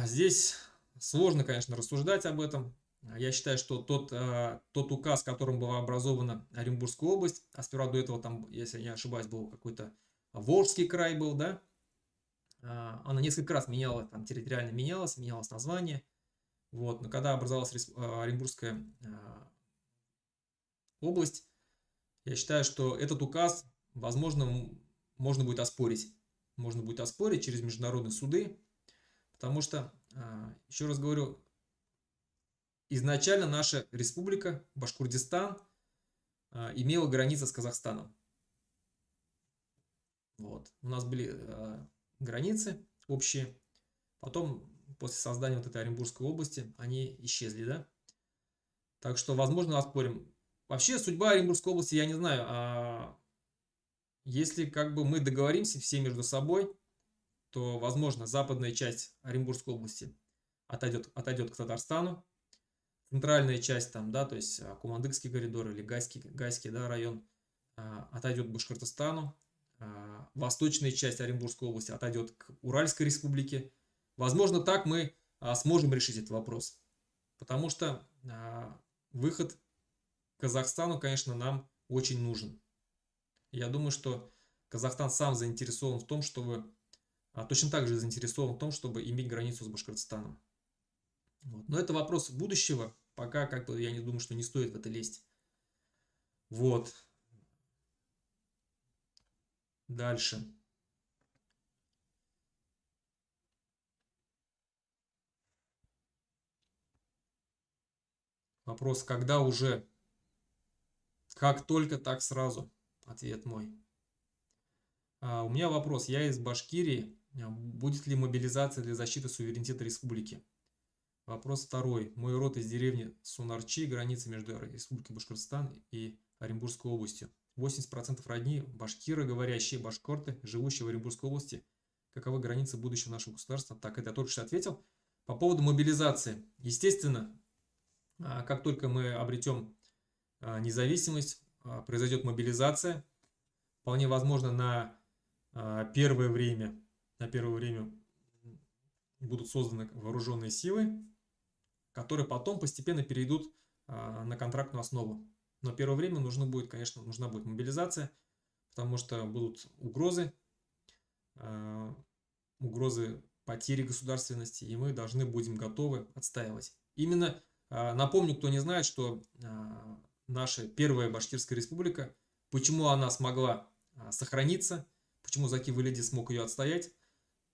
Здесь сложно, конечно, рассуждать об этом. Я считаю, что тот указ, которым была образована Оренбургская область, а сперва до этого там, если я не ошибаюсь, был какой-то Волжский край был, да, она несколько раз менялась, там территориально менялось название. Вот, но когда образовалась Оренбургская область, я считаю, что этот указ, возможно, можно будет оспорить. Можно будет оспорить через международные суды, потому что, еще раз говорю, изначально наша республика, Башкортостан, имела границы с Казахстаном. Вот. У нас были границы общие. Потом, после создания вот этой Оренбургской области, они исчезли, да? Так что, возможно, оспорим. Вообще, судьба Оренбургской области, я не знаю. Если как бы мы договоримся все между собой, то, возможно, западная часть Оренбургской области отойдет к Татарстану. Центральная часть там, да, то есть Кумандыкский коридор или Гайский, да, район, отойдет к Башкортостану. Восточная часть Оренбургской области отойдет к Уральской республике. Возможно, так мы сможем решить этот вопрос. Потому что выход к Казахстану, конечно, нам очень нужен. Я думаю, что Казахстан сам заинтересован в том, чтобы точно так же заинтересован в том, чтобы иметь границу с Башкортостаном. Вот. Но это вопрос будущего. Пока как-то я не думаю, что не стоит в это лезть. Вот. Дальше. Вопрос, когда уже? Как только, так сразу. Ответ мой. У меня вопрос. Я из Башкирии. Будет ли мобилизация для защиты суверенитета республики? Вопрос второй. Мой род из деревни Сунарчи, граница между Республикой Башкортостан и Оренбургской областью. 80% родни башкиры, говорящие башкорты, живущие в Оренбургской области. Каковы границы будущего нашего государства? Так, это я только что ответил. По поводу мобилизации. Естественно, как только мы обретем независимость, произойдет мобилизация. Вполне возможно, на первое время будут созданы вооруженные силы, которые потом постепенно перейдут на контрактную основу. Но первое время нужна будет мобилизация, потому что будут угрозы потери государственности, и мы должны будем готовы отстаивать. Именно, напомню, кто не знает, что наша первая Башкирская республика, почему она смогла сохраниться, почему Заки Велиди смог ее отстоять,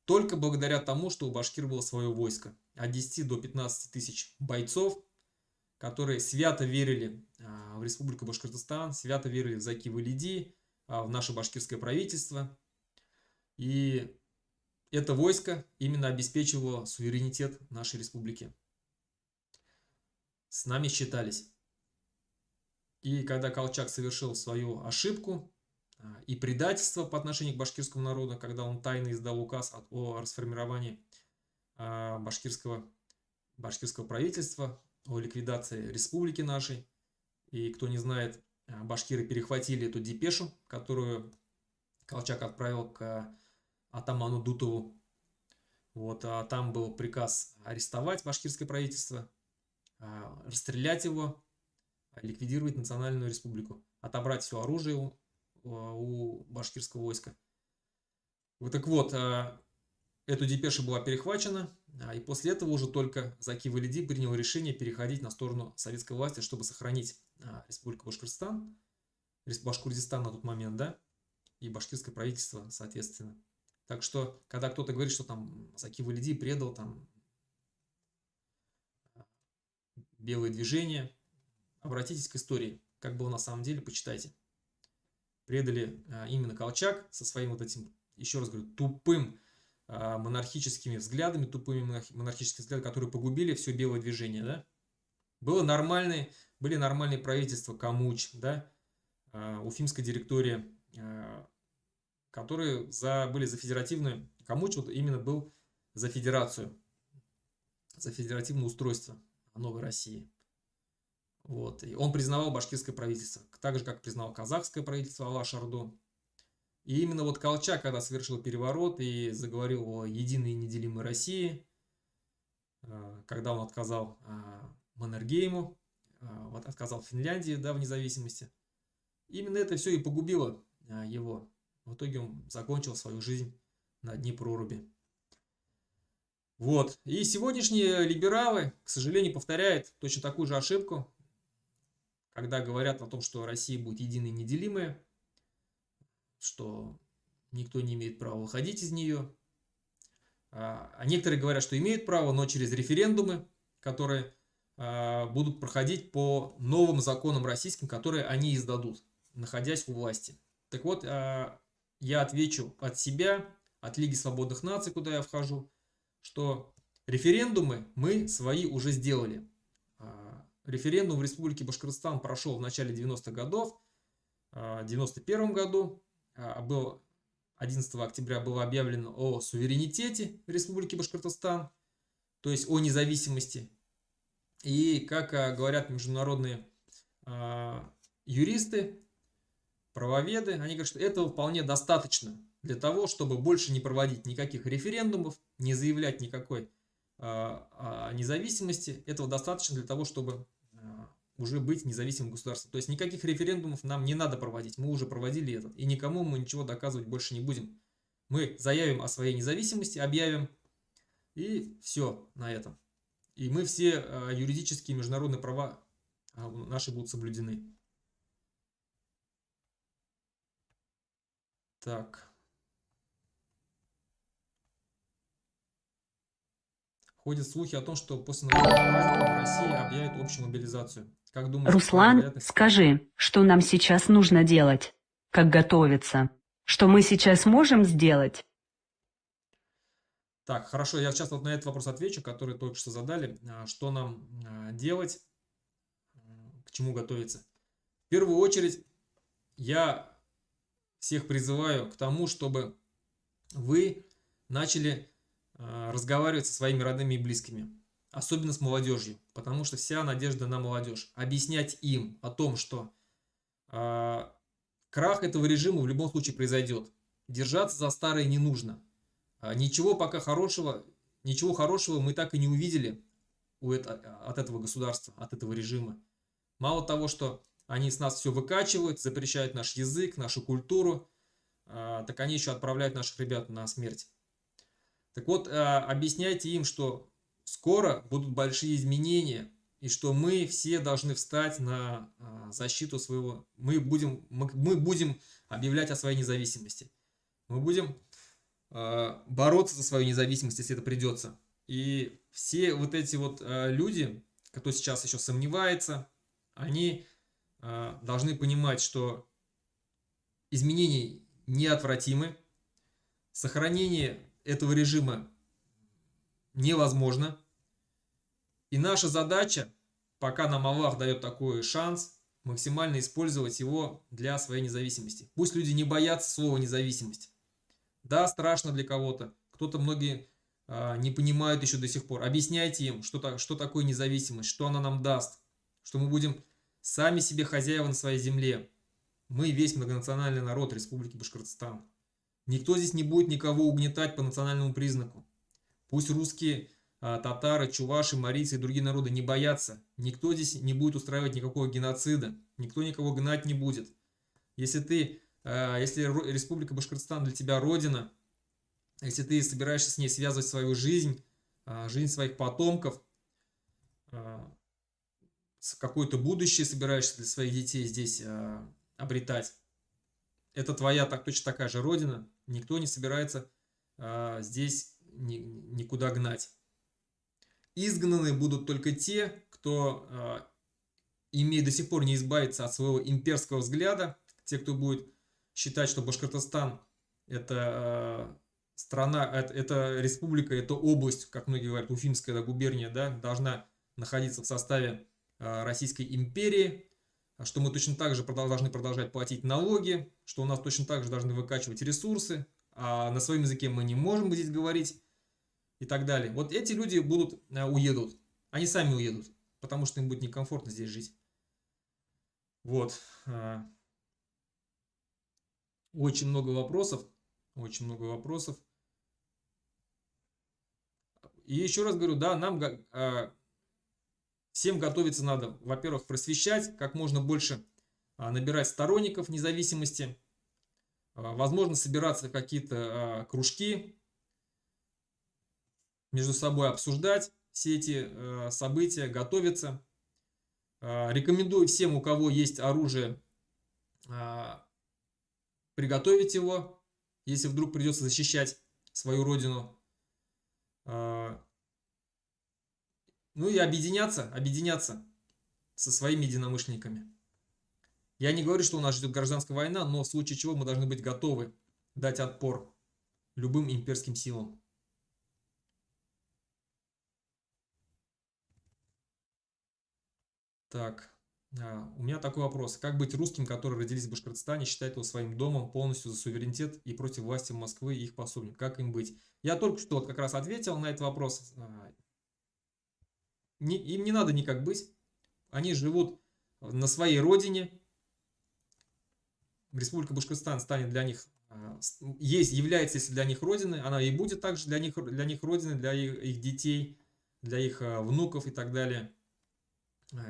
только благодаря тому, что у башкир было свое войско. От 10 до 15 тысяч бойцов, которые свято верили в Республику Башкортостан, свято верили в Заки Велиди, в наше башкирское правительство. И это войско именно обеспечивало суверенитет нашей республики. С нами считались. И когда Колчак совершил свою ошибку и предательство по отношению к башкирскому народу, когда он тайно издал указ о расформировании башкирского правительства, о ликвидации республики нашей. И кто не знает, башкиры перехватили эту депешу, которую Колчак отправил к атаману Дутову. Вот, там был приказ арестовать башкирское правительство, расстрелять его, ликвидировать национальную республику, отобрать все оружие у башкирского войска. Вот так вот, эту депеша была перехвачена, и после этого уже только Заки Велиди принял решение переходить на сторону советской власти, чтобы сохранить республику Башкортостан, Башкортостан на тот момент, да, и башкирское правительство, соответственно. Так что, когда кто-то говорит, что там Заки Велиди предал там белые движения, обратитесь к истории, как было на самом деле, почитайте. Предали именно Колчак со своим вот этим, еще раз говорю, тупыми монархическими взглядами, которые погубили все белое движение, да? Были нормальные правительства, Камуч, да, Уфимская директория, которые были за федеративную. Камуч вот именно был за федерацию, за федеративное устройство новой России. Вот. И он признавал башкирское правительство, так же, как признал казахское правительство Алаш-Орду. И именно вот Колчак, когда совершил переворот и заговорил о единой и неделимой России, когда он отказал Маннергейму, отказал Финляндии, да, в независимости, именно это все и погубило его. В итоге он закончил свою жизнь на дне проруби. Вот. И сегодняшние либералы, к сожалению, повторяют точно такую же ошибку, когда говорят о том, что Россия будет единой и неделимой, что никто не имеет права выходить из нее. А некоторые говорят, что имеют право, но через референдумы, которые будут проходить по новым законам российским, которые они издадут, находясь у власти. Так вот, я отвечу от себя, от Лиги свободных наций, куда я вхожу, что референдумы мы свои уже сделали. Референдум в Республике Башкортостан прошел в начале 90-х годов. В 91 году 11 октября было объявлено о суверенитете Республики Башкортостан, то есть о независимости. И, как говорят международные юристы, правоведы, они говорят, что этого вполне достаточно для того, чтобы больше не проводить никаких референдумов, не заявлять никакой независимости. Этого достаточно для того, чтобы уже быть независимым государством. То есть никаких референдумов нам не надо проводить. Мы уже проводили этот. И никому мы ничего доказывать больше не будем. Мы заявим о своей независимости, объявим, и все на этом. И мы все юридические и международные права наши будут соблюдены. Так. Ходят слухи о том, что после новогодних праздников Россия объявит общую мобилизацию. Как думаете, какова Руслан, вероятность? скажи, что нам сейчас нужно делать? Как готовиться? Что мы сейчас можем сделать? Так, хорошо, я сейчас вот на этот вопрос отвечу, который только что задали. Что нам делать, к чему готовиться? В первую очередь, я всех призываю к тому, чтобы вы начали разговаривать со своими родными и близкими, особенно с молодежью, потому что вся надежда на молодежь. Объяснять им о том, что крах этого режима в любом случае произойдет. Держаться за старое не нужно. Ничего пока хорошего, ничего хорошего мы так и не увидели от этого государства, от этого режима. Мало того, что они с нас все выкачивают, запрещают наш язык, нашу культуру, так они еще отправляют наших ребят на смерть. Так вот, объясняйте им, что скоро будут большие изменения, и что мы все должны встать на защиту своего... Мы будем объявлять о своей независимости. Мы будем бороться за свою независимость, если это придется. И все вот эти вот люди, кто сейчас еще сомневается, они должны понимать, что изменения неотвратимы, сохранение этого режима невозможно. И наша задача, пока нам Аллах дает такой шанс, максимально использовать его для своей независимости. Пусть люди не боятся слова независимость. Да, страшно для кого-то. Кто-то, многие не понимают еще до сих пор. Объясняйте им, что такое независимость, что она нам даст. Что мы будем сами себе хозяева на своей земле. Мы весь многонациональный народ Республики Башкортостан. Никто здесь не будет никого угнетать по национальному признаку. Пусть русские, татары, чуваши, марийцы и другие народы не боятся. Никто здесь не будет устраивать никакого геноцида. Никто никого гнать не будет. Если Республика Башкортостан для тебя родина, если ты собираешься с ней связывать свою жизнь, жизнь своих потомков, какое-то будущее собираешься для своих детей здесь обретать, это твоя точно такая же родина, никто не собирается здесь никуда гнать. Изгнаны будут только те, кто имеет до сих пор не избавиться от своего имперского взгляда, те, кто будет считать, что Башкортостан это страна, это республика, это область, как многие говорят, Уфимская губерния, да, должна находиться в составе Российской империи, что мы точно так же должны продолжать платить налоги, что у нас точно так же должны выкачивать ресурсы, а на своем языке мы не можем здесь говорить и так далее. Вот эти люди уедут, они сами уедут, потому что им будет некомфортно здесь жить. Вот. Очень много вопросов. Очень много вопросов. И еще раз говорю, да, нам всем готовиться надо, во-первых, просвещать, как можно больше набирать сторонников независимости, возможно, собираться в какие-то кружки, между собой обсуждать все эти события, готовиться. Рекомендую всем, у кого есть оружие, приготовить его, если вдруг придется защищать свою родину. Ну и объединяться со своими единомышленниками. Я не говорю, что у нас ждет гражданская война, но в случае чего мы должны быть готовы дать отпор любым имперским силам. Так, у меня такой вопрос. Как быть русским, которые родились в Башкортостане, считать его своим домом, полностью за суверенитет и против власти Москвы и их пособник? Как им быть? Я только что как раз ответил на этот вопрос. Им не надо никак быть. Они живут на своей родине. Республика Башкортостан станет для них, является, если для них родиной, она и будет также для них родиной, для их детей, для их внуков и так далее.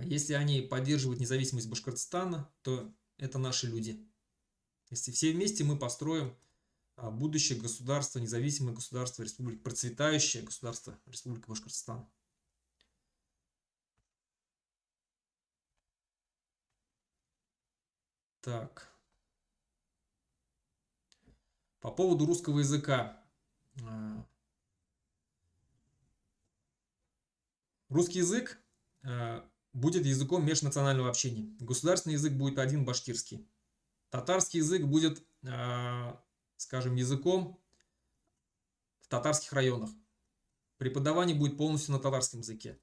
Если они поддерживают независимость Башкортостана, то это наши люди. Если все вместе мы построим будущее государство, независимое государство, республика, процветающее государство, Республика Башкортостан. Так. По поводу русского языка. Русский язык будет языком межнационального общения. Государственный язык будет один, башкирский. Татарский язык будет, скажем, языком в татарских районах. Преподавание будет полностью на татарском языке.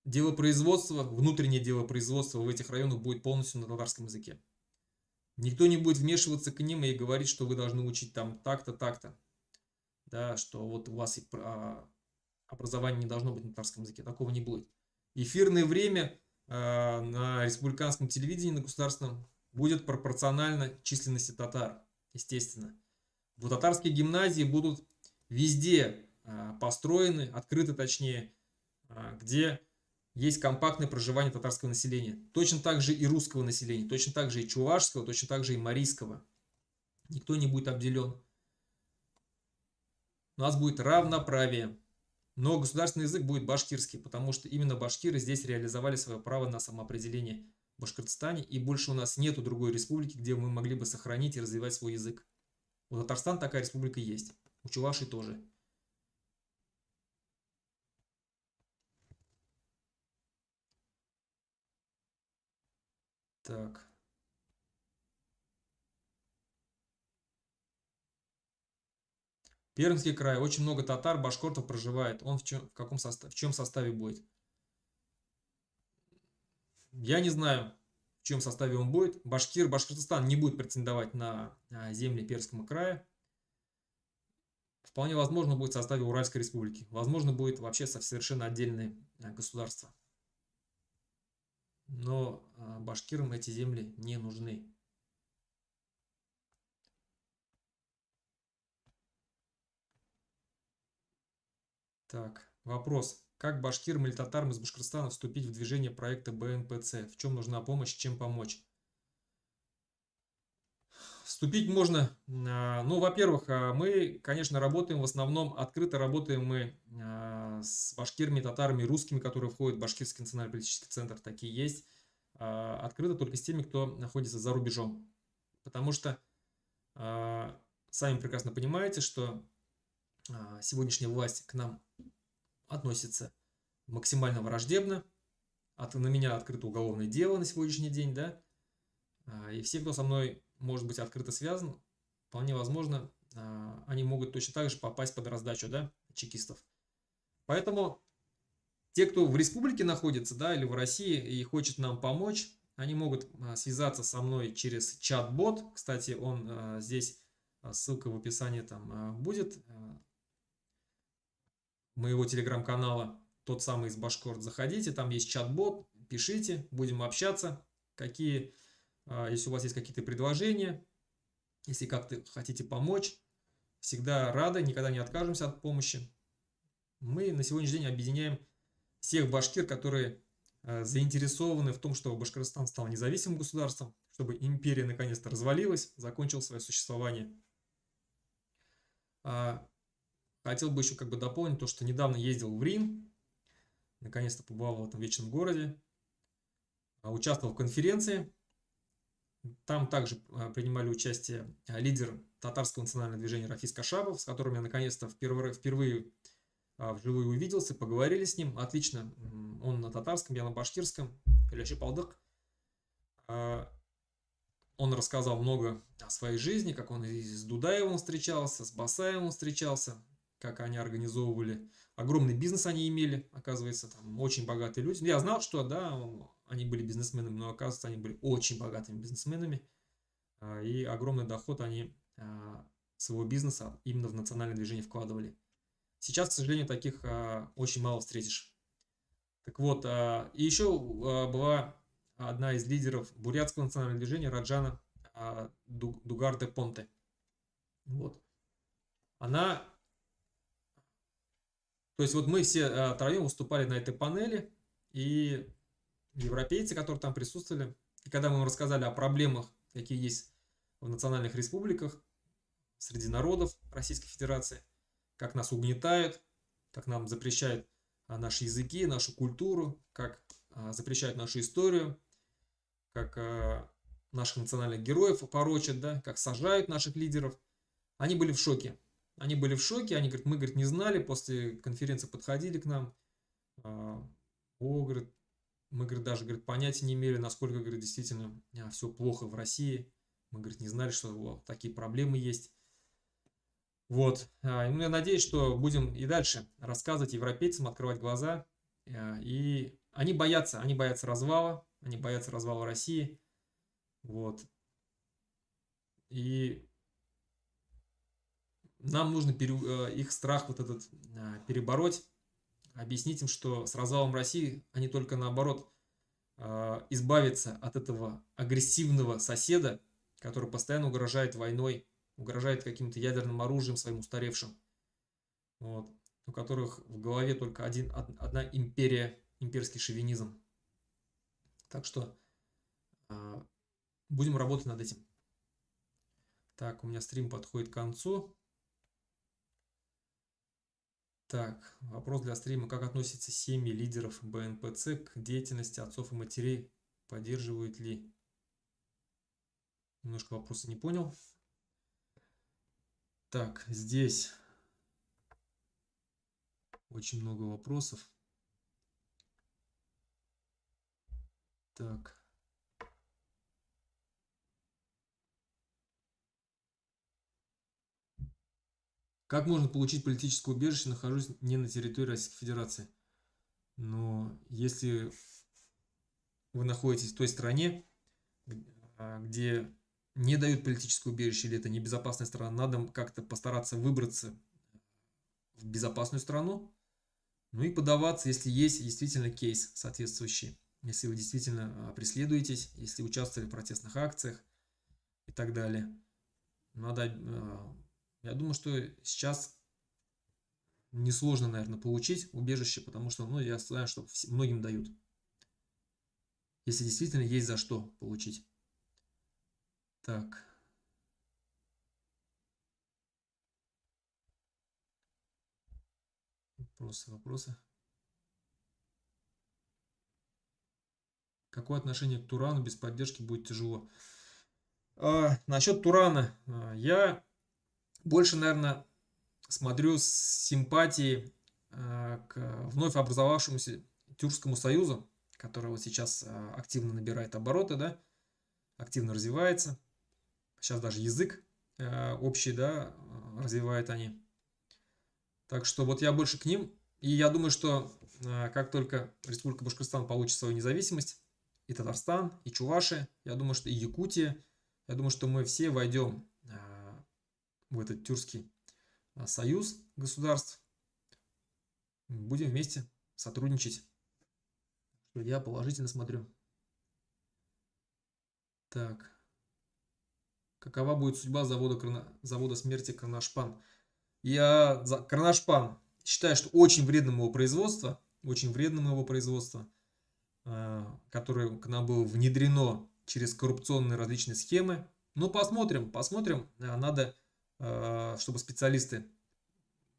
Делопроизводство, внутреннее делопроизводство в этих районах будет полностью на татарском языке. Никто не будет вмешиваться к ним и говорить, что вы должны учить там так-то, так-то. Да, что вот у вас образование не должно быть на татарском языке. Такого не будет. Эфирное время на республиканском телевидении, на государственном, будет пропорционально численности татар, естественно. Вот татарские гимназии будут везде построены, открыты точнее, где есть компактное проживание татарского населения. Точно так же и русского населения, точно так же и чувашского, точно так же и марийского. Никто не будет обделен. У нас будет равноправие. Но государственный язык будет башкирский, потому что именно башкиры здесь реализовали свое право на самоопределение в Башкортостане. И больше у нас нету другой республики, где мы могли бы сохранить и развивать свой язык. У Татарстана такая республика есть. У Чувашии тоже. Так. Пермский край. Очень много татар, башкортов проживает. Он в чем составе будет? Я не знаю, в чем составе он будет. Башкортостан не будет претендовать на земли Пермского края. Вполне возможно будет в составе Уральской республики. Возможно будет вообще совершенно отдельное государство. Но башкирам эти земли не нужны. Так, вопрос. Как башкирам или татарам из Башкортостана вступить в движение проекта БНПЦ? В чем нужна помощь, чем помочь? Вступить можно, ну, во-первых, мы, конечно, работаем в основном, открыто работаем мы с башкирами, татарами, русскими, которые входят в Башкирский национально-политический центр, такие есть. Открыто только с теми, кто находится за рубежом. Потому что сами прекрасно понимаете, что сегодняшняя власть к нам относится максимально враждебно. На меня открыто уголовное дело на сегодняшний день, да. И все, кто со мной может быть открыто связан, вполне возможно, они могут точно так же попасть под раздачу, да, чекистов. Поэтому те, кто в республике находится, да, или в России и хочет нам помочь, они могут связаться со мной через чат-бот. Кстати, он здесь, ссылка в описании там будет, моего телеграм-канала, тот самый из Башкорт. Заходите, там есть чат-бот, пишите, будем общаться. Если у вас есть какие-то предложения, если как-то хотите помочь, всегда рады, никогда не откажемся от помощи. Мы на сегодняшний день объединяем всех башкир, которые заинтересованы в том, чтобы Башкортостан стал независимым государством, чтобы империя наконец-то развалилась, закончила свое существование. Хотел бы еще дополнить то, что недавно ездил в Рим, наконец-то побывал в этом вечном городе, участвовал в конференции. Там также принимали участие лидер татарского национального движения Рафис Кашабов, с которым я наконец-то впервые вживую увиделся, поговорили с ним. Отлично, он на татарском, я на башкирском. Палдык. Он рассказал много о своей жизни, как он и с Дудаевым встречался, с Басаевым встречался, как они организовывали. Огромный бизнес они имели, оказывается, там очень богатые люди. Я знал, что, да, они были бизнесменами, но, оказывается, они были очень богатыми бизнесменами. И огромный доход они своего бизнеса именно в национальное движение вкладывали. Сейчас, к сожалению, таких очень мало встретишь. Так вот, и еще была одна из лидеров бурятского национального движения Раджана Дугарде Понте. Вот. То есть вот мы все троем выступали на этой панели, и европейцы, которые там присутствовали, и когда мы им рассказали о проблемах, какие есть в национальных республиках, среди народов Российской Федерации, как нас угнетают, как нам запрещают наши языки, нашу культуру, как запрещают нашу историю, как наших национальных героев опорочат, да, как сажают наших лидеров. Они были в шоке. Они были в шоке, они говорят, мы, говорит, не знали, после конференции подходили к нам, говорит, мы, говорит, даже, говорит, понятия не имели, насколько, говорит, действительно все плохо в России. Мы, говорит, не знали, что вот такие проблемы есть. Вот. Ну, я надеюсь, что будем и дальше рассказывать европейцам, открывать глаза. И они боятся развала, они боятся развала России. Вот. И нам нужно их страх вот этот перебороть, объяснить им, что с развалом России они только наоборот избавятся от этого агрессивного соседа, который постоянно угрожает войной, угрожает каким-то ядерным оружием своим устаревшим, вот, у которых в голове только одна империя, имперский шовинизм. Так что будем работать над этим. Так, у меня стрим подходит к концу. Так, вопрос для стрима. Как относятся семьи лидеров БНПЦ к деятельности отцов и матерей? Поддерживают ли? Немножко вопроса не понял. Так, здесь очень много вопросов. Так. Как можно получить политическое убежище, нахожусь не на территории Российской Федерации? Но если вы находитесь в той стране, где не дают политическое убежище, или это небезопасная страна, надо как-то постараться выбраться в безопасную страну, ну и подаваться, если есть действительно кейс соответствующий, если вы действительно преследуетесь, если участвовали в протестных акциях и так далее. Надо, я думаю, что сейчас несложно, наверное, получить убежище, потому что, ну, я знаю, что многим дают, если действительно есть за что получить. Так. Вопросы. Какое отношение к Турану без поддержки будет тяжело? Насчет Турана. Я больше, наверное, смотрю с симпатией к вновь образовавшемуся Тюркскому союзу, который вот сейчас активно набирает обороты, да, активно развивается. Сейчас даже язык общий, да, развивают они. Так что вот я больше к ним. И я думаю, что как только Республика Башкортостан получит свою независимость, и Татарстан, и Чувашия, я думаю, что и Якутия, я думаю, что мы все войдем в этот Тюркский союз государств. Будем вместе сотрудничать. Я положительно смотрю. Так. Какова будет судьба завода смерти Кроношпан? Я за Кроношпан считаю, что очень вредным его производство, которое к нам было внедрено через коррупционные различные схемы. Ну, посмотрим. Надо, чтобы специалисты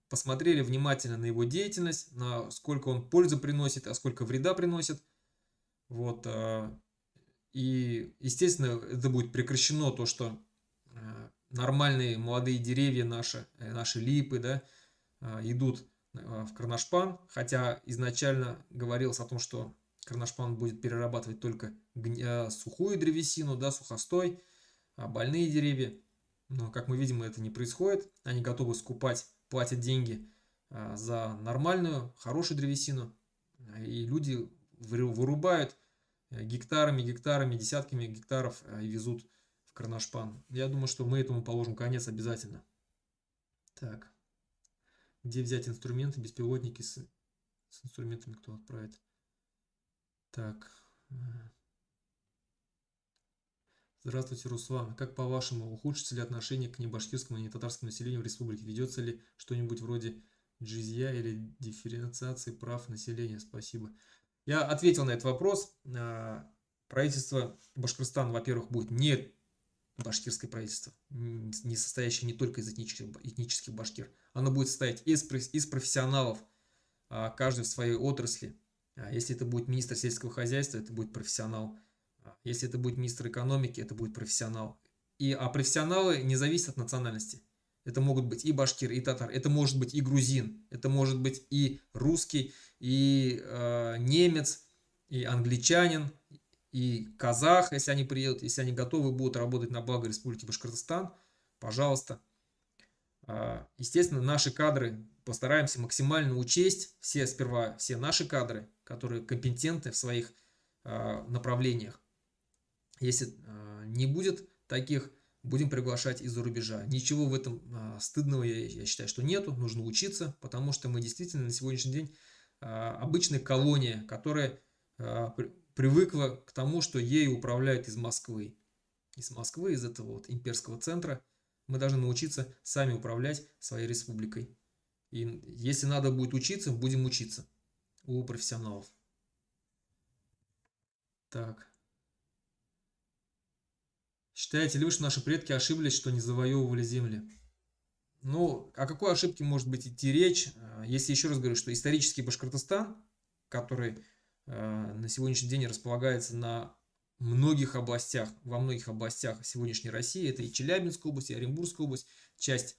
посмотрели внимательно на его деятельность, на сколько он пользы приносит, а сколько вреда приносит. Вот. И, естественно, это будет прекращено то, что нормальные молодые деревья наши липы, да, идут в Кроношпан, хотя изначально говорилось о том, что Кроношпан будет перерабатывать только сухую древесину, да, сухостой, больные деревья. Но, как мы видим, это не происходит. Они готовы скупать, платят деньги за нормальную, хорошую древесину. И люди вырубают гектарами, десятками гектаров и везут в Кроношпан. Я думаю, что мы этому положим конец обязательно. Так. Где взять инструменты, беспилотники с инструментами кто отправит? Так. Здравствуйте, Руслан. Как по-вашему, ухудшится ли отношение к небашкирскому и нетатарскому населению в республике? Ведется ли что-нибудь вроде джизья или дифференциации прав населения? Спасибо. Я ответил на этот вопрос. Правительство Башкортостана, во-первых, будет не башкирское правительство, не состоящее не только из этнических башкир. Оно будет состоять из профессионалов, каждый в своей отрасли. Если это будет министр сельского хозяйства, это будет профессионал. Если это будет министр экономики, это будет профессионал. А профессионалы не зависят от национальности. Это могут быть и башкир, и татар, это может быть и грузин, это может быть и русский, и немец, и англичанин, и казах, если они приедут, если они готовы будут работать на благо Республики Башкортостан, пожалуйста. Естественно, наши кадры постараемся максимально учесть, сперва все наши кадры, которые компетентны в своих направлениях. Если не будет таких, будем приглашать из-за рубежа. Ничего в этом стыдного, я считаю, что нету. Нужно учиться, потому что мы действительно на сегодняшний день обычная колония, которая привыкла к тому, что ею управляют из Москвы. Из Москвы, из этого вот имперского центра. Мы должны научиться сами управлять своей республикой. И если надо будет учиться, будем учиться у профессионалов. Так. Считаете ли вы, что наши предки ошиблись, что не завоевывали земли? Ну, о какой ошибке может быть идти речь, если еще раз говорю, что исторический Башкортостан, который на сегодняшний день располагается на многих областях, во многих областях сегодняшней России, это и Челябинская область, и Оренбургская область, часть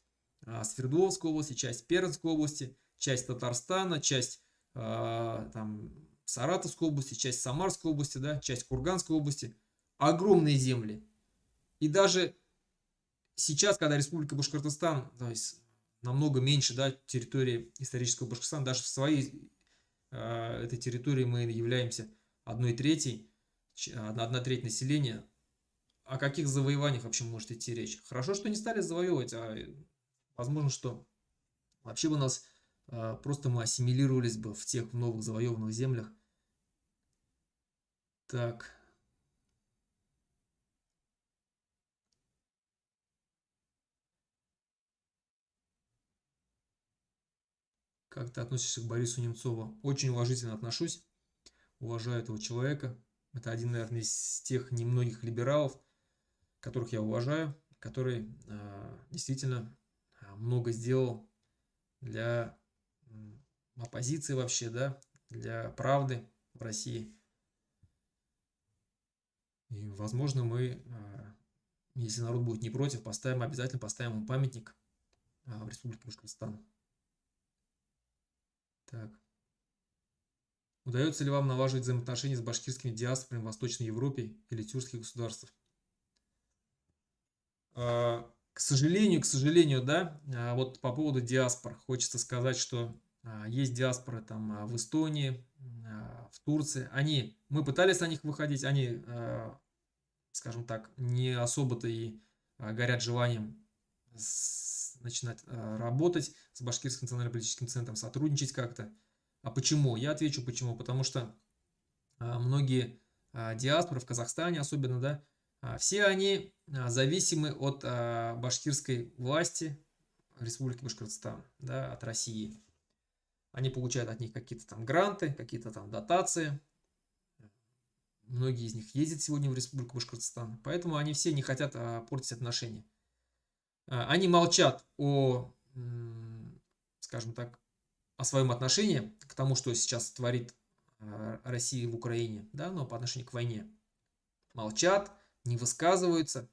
Свердловской области, часть Пермской области, часть Татарстана, часть там, Саратовской области, часть Самарской области, да, часть Курганской области. Огромные земли. И даже сейчас, когда Республика Башкортостан, то есть намного меньше, да, территории исторического Башкортостана, даже в своей этой территории мы являемся 1/3, 1/3 населения. О каких завоеваниях вообще может идти речь? Хорошо, что не стали завоевывать, а возможно, что вообще бы нас просто мы ассимилировались бы в тех новых завоеванных землях. Так. Как ты относишься к Борису Немцову? Очень уважительно отношусь, уважаю этого человека. Это один, наверное, из тех немногих либералов, которых я уважаю, который действительно много сделал для оппозиции вообще, да, для правды в России. И, возможно, мы, если народ будет не против, обязательно поставим ему памятник в Республике Башкортостан. Так. Удается ли вам налаживать взаимоотношения с башкирскими диаспорами в Восточной Европе или тюркских государствах? К сожалению, да, вот по поводу диаспор хочется сказать, что есть диаспоры там в Эстонии, в Турции. Мы пытались на них выходить, они, скажем так, не особо-то и горят желанием начинать работать с Башкирским национально-политическим центром, сотрудничать как-то. А почему? Я отвечу почему. Потому что многие диаспоры в Казахстане особенно, да, все они зависимы от башкирской власти Республики Башкортостан, да, от России. Они получают от них какие-то там гранты, какие-то там дотации. Многие из них ездят сегодня в Республику Башкортостан. Поэтому они все не хотят портить отношения. Они молчат скажем так, о своем отношении к тому, что сейчас творит Россия в Украине, да, но по отношению к войне. Молчат, не высказываются,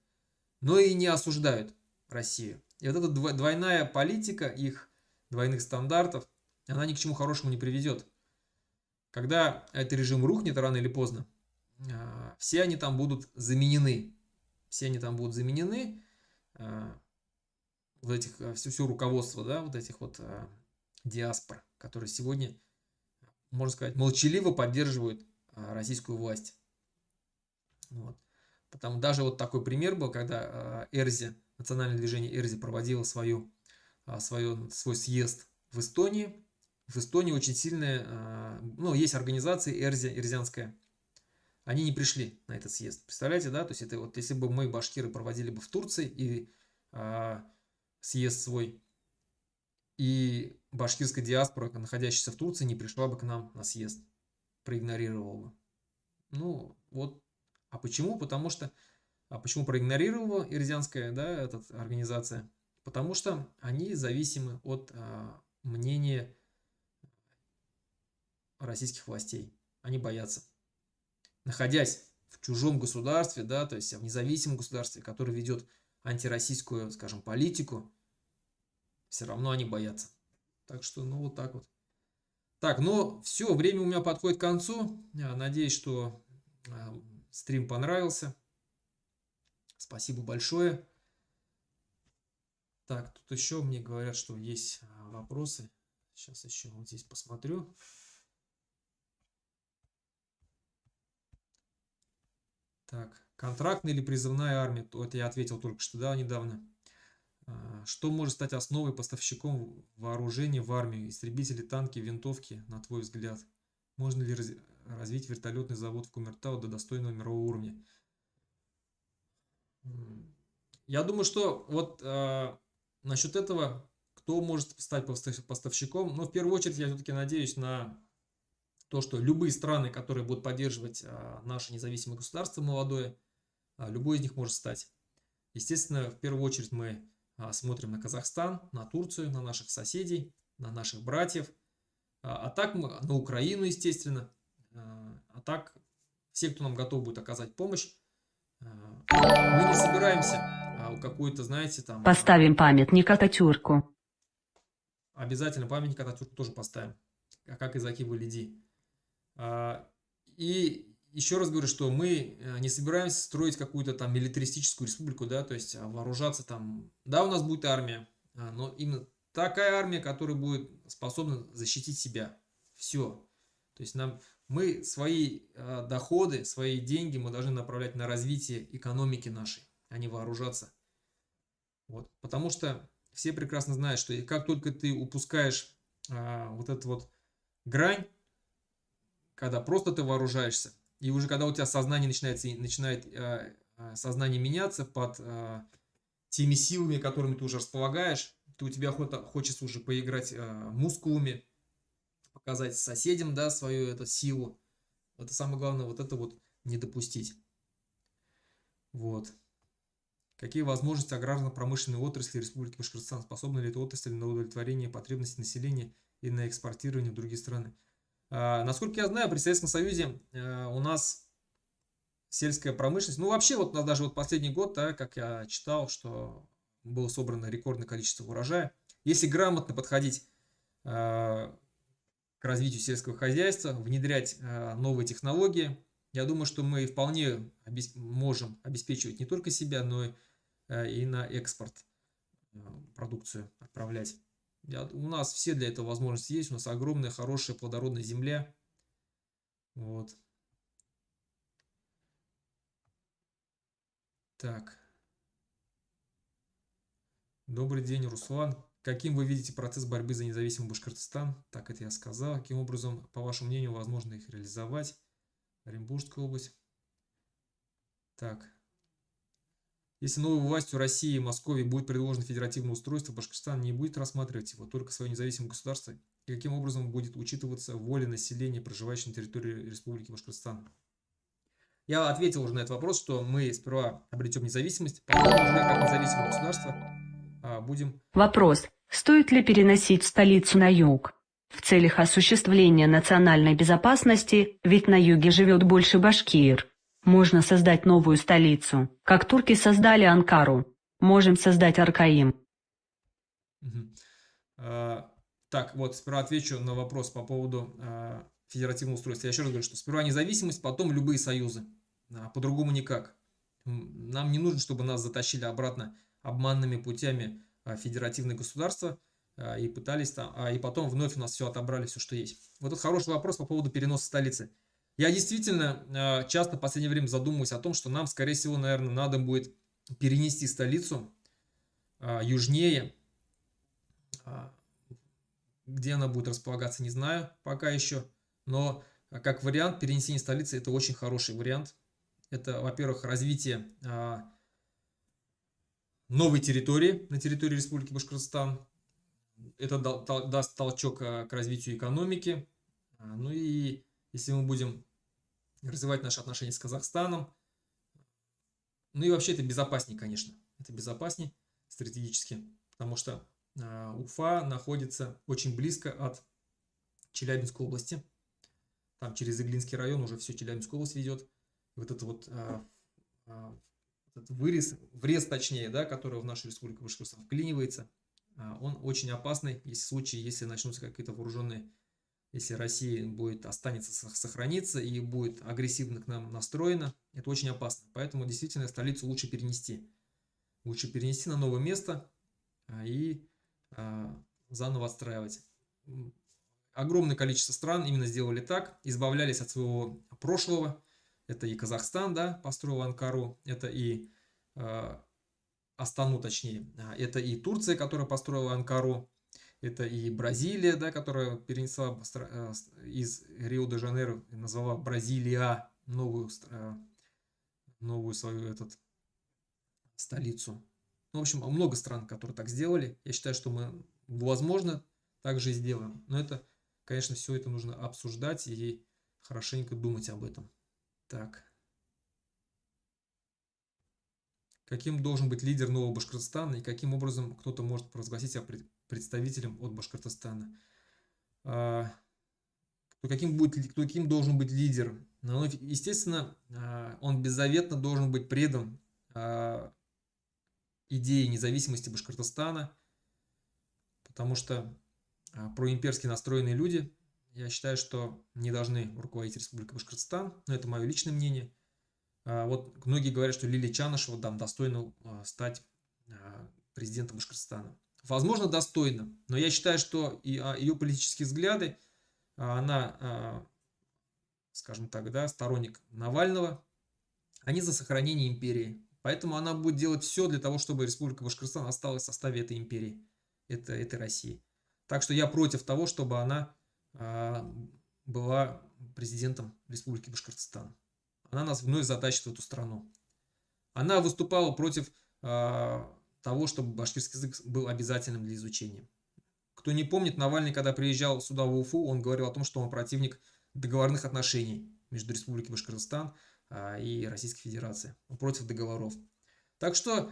но и не осуждают Россию. И вот эта двойная политика их двойных стандартов, она ни к чему хорошему не приведет. Когда этот режим рухнет рано или поздно, все они там будут заменены. Все они там будут заменены. Вот этих, все руководство, да, вот этих вот диаспор, которые сегодня, можно сказать, молчаливо поддерживают российскую власть. Вот. Потому даже вот такой пример был, когда Эрзи, национальное движение Эрзи проводило свой съезд в Эстонии. В Эстонии очень сильная, ну, есть организация эрзианская. Они не пришли на этот съезд. Представляете, да? То есть это вот если бы мы, башкиры, проводили бы в Турции и съезд свой, и башкирская диаспора, находящаяся в Турции, не пришла бы к нам на съезд, проигнорировала бы. Ну, вот. А почему? Потому что А почему проигнорировала Ирзянская, да, эта организация? Потому что они зависимы от мнения российских властей. Они боятся. Находясь в чужом государстве, да, то есть в независимом государстве, которое ведет антироссийскую, скажем, политику, все равно они боятся. Так что, ну, вот так вот. Так, ну, все, время у меня подходит к концу. Надеюсь, что стрим понравился. Спасибо большое. Так, тут еще мне говорят, что есть вопросы. Сейчас еще вот здесь посмотрю. Так, контрактная или призывная армия? Это я ответил только что, да, недавно. Что может стать основой поставщиком вооружения в армию? Истребители, танки, винтовки, на твой взгляд? Можно ли развить вертолетный завод в Кумертау до достойного мирового уровня? Я думаю, что вот насчет этого, кто может стать поставщиком, но в первую очередь я все-таки надеюсь на то, что любые страны, которые будут поддерживать наше независимое государство молодое, любой из них может стать. Естественно, в первую очередь мы смотрим на Казахстан, на Турцию, на наших соседей, на наших братьев, а так мы на Украину, естественно, а так все, кто нам готов будет оказать помощь. Мы не собираемся у какой-то, знаете, там... Поставим памятник Ататюрку. Обязательно памятник Ататюрку тоже поставим, как и Заки Валиди. И еще раз говорю, что мы не собираемся строить какую-то там милитаристическую республику, да, то есть вооружаться там. Да, у нас будет армия, но именно такая армия, которая будет способна защитить себя. Все. То есть мы свои доходы, свои деньги мы должны направлять на развитие экономики нашей, а не вооружаться. Вот. Потому что все прекрасно знают, что как только ты упускаешь вот эту вот грань, когда просто ты вооружаешься, и уже когда у тебя сознание начинает сознание меняться под теми силами, которыми ты уже располагаешь, то у тебя хочется уже поиграть мускулами, показать соседям, да, свою эту силу. Это самое главное, вот это вот не допустить. Вот. Какие возможности аграрно-промышленной отрасли Республики Башкортостан? Способна ли эта отрасль на удовлетворение потребностей населения и на экспортирование в другие страны? Насколько я знаю, при Советском Союзе у нас сельская промышленность, ну вообще вот даже вот последний год, да, как я читал, что было собрано рекордное количество урожая. Если грамотно подходить к развитию сельского хозяйства, внедрять новые технологии, я думаю, что мы вполне можем обеспечивать не только себя, но и на экспорт продукцию отправлять. У нас все для этого возможности есть. У нас огромная, хорошая, плодородная земля. Вот. Так. Добрый день, Руслан. Каким вы видите процесс борьбы за независимый Башкортостан? Так, это я сказал. Каким образом, по вашему мнению, возможно их реализовать? Оренбургская область. Так. Если новой властью России и Москвы будет предложено федеративное устройство, Башкортостан не будет рассматривать его, только свое независимое государство. И каким образом будет учитываться воля населения, проживающего на территории Республики Башкортостан? Я ответил уже на этот вопрос, что мы сперва обретем независимость, потом уже как независимое государство будем... Вопрос. Стоит ли переносить столицу на юг? В целях осуществления национальной безопасности, ведь на юге живет больше башкир. Можно создать новую столицу, как турки создали Анкару. Можем создать Аркаим. Так, вот, сперва отвечу на вопрос по поводу федеративного устройства. Я еще раз говорю, что сперва независимость, потом любые союзы. По-другому никак. Нам не нужно, чтобы нас затащили обратно обманными путями федеративное государство и пытались там, и потом вновь у нас все отобрали, все, что есть. Вот это хороший вопрос по поводу переноса столицы. Я действительно часто в последнее время задумываюсь о том, что нам, скорее всего, наверное, надо будет перенести столицу южнее. Где она будет располагаться, не знаю пока еще. Но как вариант перенесения столицы, это очень хороший вариант. Это, во-первых, развитие новой территории на территории Республики Башкортостан. Это даст толчок к развитию экономики. Ну и если мы будем развивать наши отношения с Казахстаном, Ну и вообще это безопаснее, конечно. Это безопаснее стратегически, потому что Уфа находится очень близко от Челябинской области. Там через Иглинский район уже все Челябинская область ведет. Вот это вот этот врез точнее, да, который в нашу республику Башкортостан вклинивается, он очень опасный, если в случае, если начнутся какие-то вооруженные, если Россия останется сохраниться и будет агрессивно к нам настроена, это очень опасно. Поэтому действительно столицу лучше перенести. Лучше перенести на новое место и заново отстраивать. Огромное количество стран именно сделали так, избавлялись от своего прошлого. Это и Казахстан, да, построил Анкару, это и Астану, точнее, это и Турция, которая построила Анкару, это и Бразилия, да, которая перенесла из Рио-де-Жанейро, назвала Бразилия новую свою столицу. Ну, в общем, много стран, которые так сделали. Я считаю, что мы, возможно, так же и сделаем. Но это, конечно, все это нужно обсуждать и хорошенько думать об этом. Так. Каким должен быть лидер нового Башкортостана и каким образом кто-то может провозгласить себя представителем от Башкортостана? Каким должен быть лидер? Ну, естественно, он беззаветно должен быть предан идее независимости Башкортостана, потому что проимперски настроенные люди, я считаю, что не должны руководить Республикой Башкортостан, но это мое личное мнение. Вот многие говорят, что Лилия Чанышева достойна стать президентом Башкортостана. Возможно, достойна, но я считаю, что ее политические взгляды, она, скажем так, да, сторонник Навального, они за сохранение империи. Поэтому она будет делать все для того, чтобы Республика Башкортостан осталась в составе этой империи, этой России. Так что я против того, чтобы она была президентом Республики Башкортостан. Она нас вновь затащит в эту страну. Она выступала против того, чтобы башкирский язык был обязательным для изучения. Кто не помнит, Навальный, когда приезжал сюда в Уфу, он говорил о том, что он противник договорных отношений между Республикой Башкортостан и Российской Федерацией. Он против договоров. Так что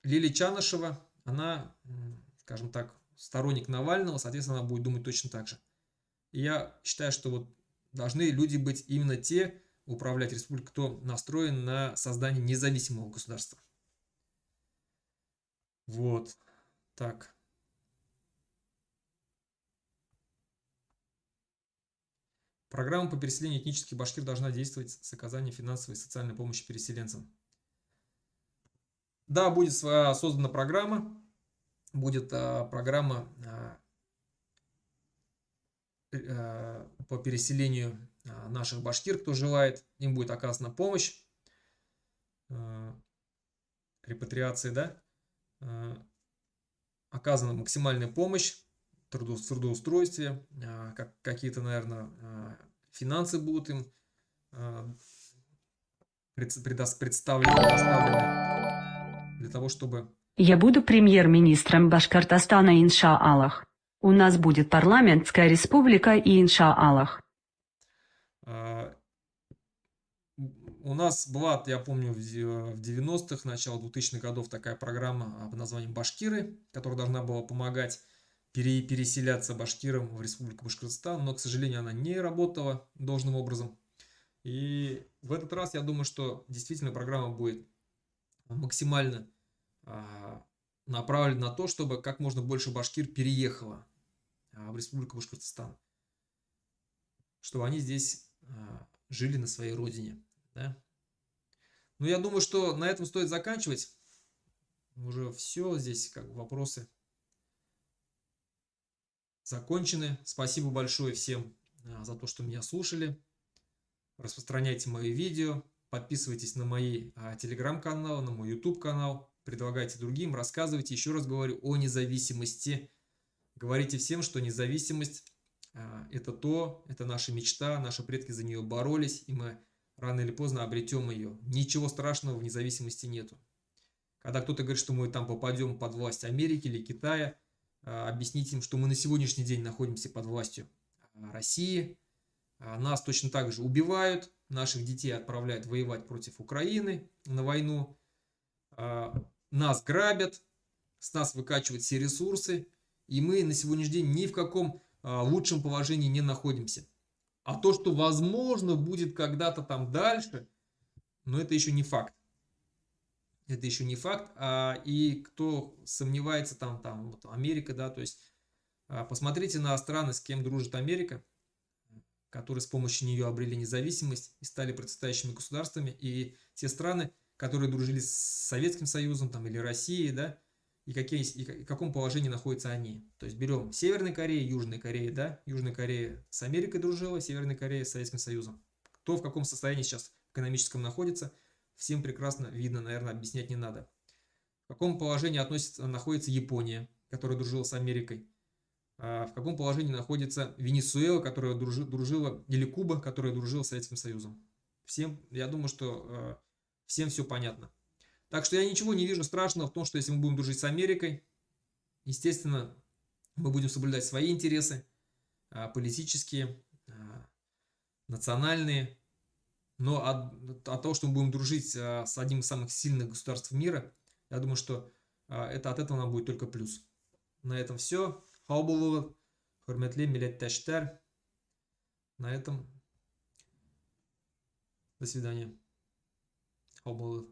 Лилия Чанышева, она, скажем так, сторонник Навального, соответственно, она будет думать точно так же. И я считаю, что вот должны люди быть именно те, управлять республикой, кто настроен на создание независимого государства. Вот. Так. Программа по переселению этнических башкир должна действовать с оказанием финансовой и социальной помощи переселенцам. Да, будет создана программа. Будет программа по переселению наших башкир, кто желает. Им будет оказана помощь. Репатриации, да. Оказана максимальная помощь в трудоустройстве. Какие-то, наверное, финансы будут им представлены для того, чтобы... Я буду премьер-министром Башкортостана, иншаллах. У нас будет парламентская республика и иншаллах. У нас была, я помню, в 90-х, начало 2000-х годов такая программа под названием «Башкиры», которая должна была помогать переселяться башкирам в Республику Башкортостан, но, к сожалению, она не работала должным образом. И в этот раз я думаю, что действительно программа будет максимально направлена на то, чтобы как можно больше башкир переехало в Республику Башкортостан, чтобы они здесь жили на своей родине. Да? Но я думаю, что на этом стоит заканчивать. Уже все здесь, как бы, вопросы закончены. Спасибо большое всем за то, что меня слушали. Распространяйте мои видео, подписывайтесь на мои телеграм-каналы, на мой YouTube канал, предлагайте другим, рассказывайте. Еще раз говорю о независимости. Говорите всем, что независимость это наша мечта, наши предки за нее боролись, и мы рано или поздно обретем ее. Ничего страшного в независимости нету. Когда кто-то говорит, что мы там попадем под власть Америки или Китая, объясните им, что мы на сегодняшний день находимся под властью России, Нас точно так же убивают, наших детей отправляют воевать против Украины на войну, нас грабят, с нас выкачивают все ресурсы, и мы на сегодняшний день ни в каком лучшем положении не находимся. А то, что возможно будет когда-то там дальше, но это еще не факт. Это еще не факт. И кто сомневается, там вот Америка, да, то есть посмотрите на страны, с кем дружит Америка, которые с помощью нее обрели независимость и стали процветающими государствами, и те страны, которые дружили с Советским Союзом там, или Россией, да, и в каком положении находятся они. То есть берем Северная Корея, Южная Корея, да, Южная Корея с Америкой дружила, Северная Корея с Советским Союзом. Кто в каком состоянии сейчас экономическом находится, всем прекрасно видно, наверное, объяснять не надо. В каком положении находится Япония, которая дружила с Америкой. В каком положении находится Венесуэла, которая дружила, или Куба, которая дружила с Советским Союзом. Всем, я думаю, что всем все понятно. Так что я ничего не вижу страшного в том, что если мы будем дружить с Америкой, естественно, мы будем соблюдать свои интересы, политические, национальные. Но от того, что мы будем дружить с одним из самых сильных государств мира, я думаю, что от этого нам будет только плюс. На этом все. Хурметли милләттәштәр. На этом до свидания. Хау булыгыз.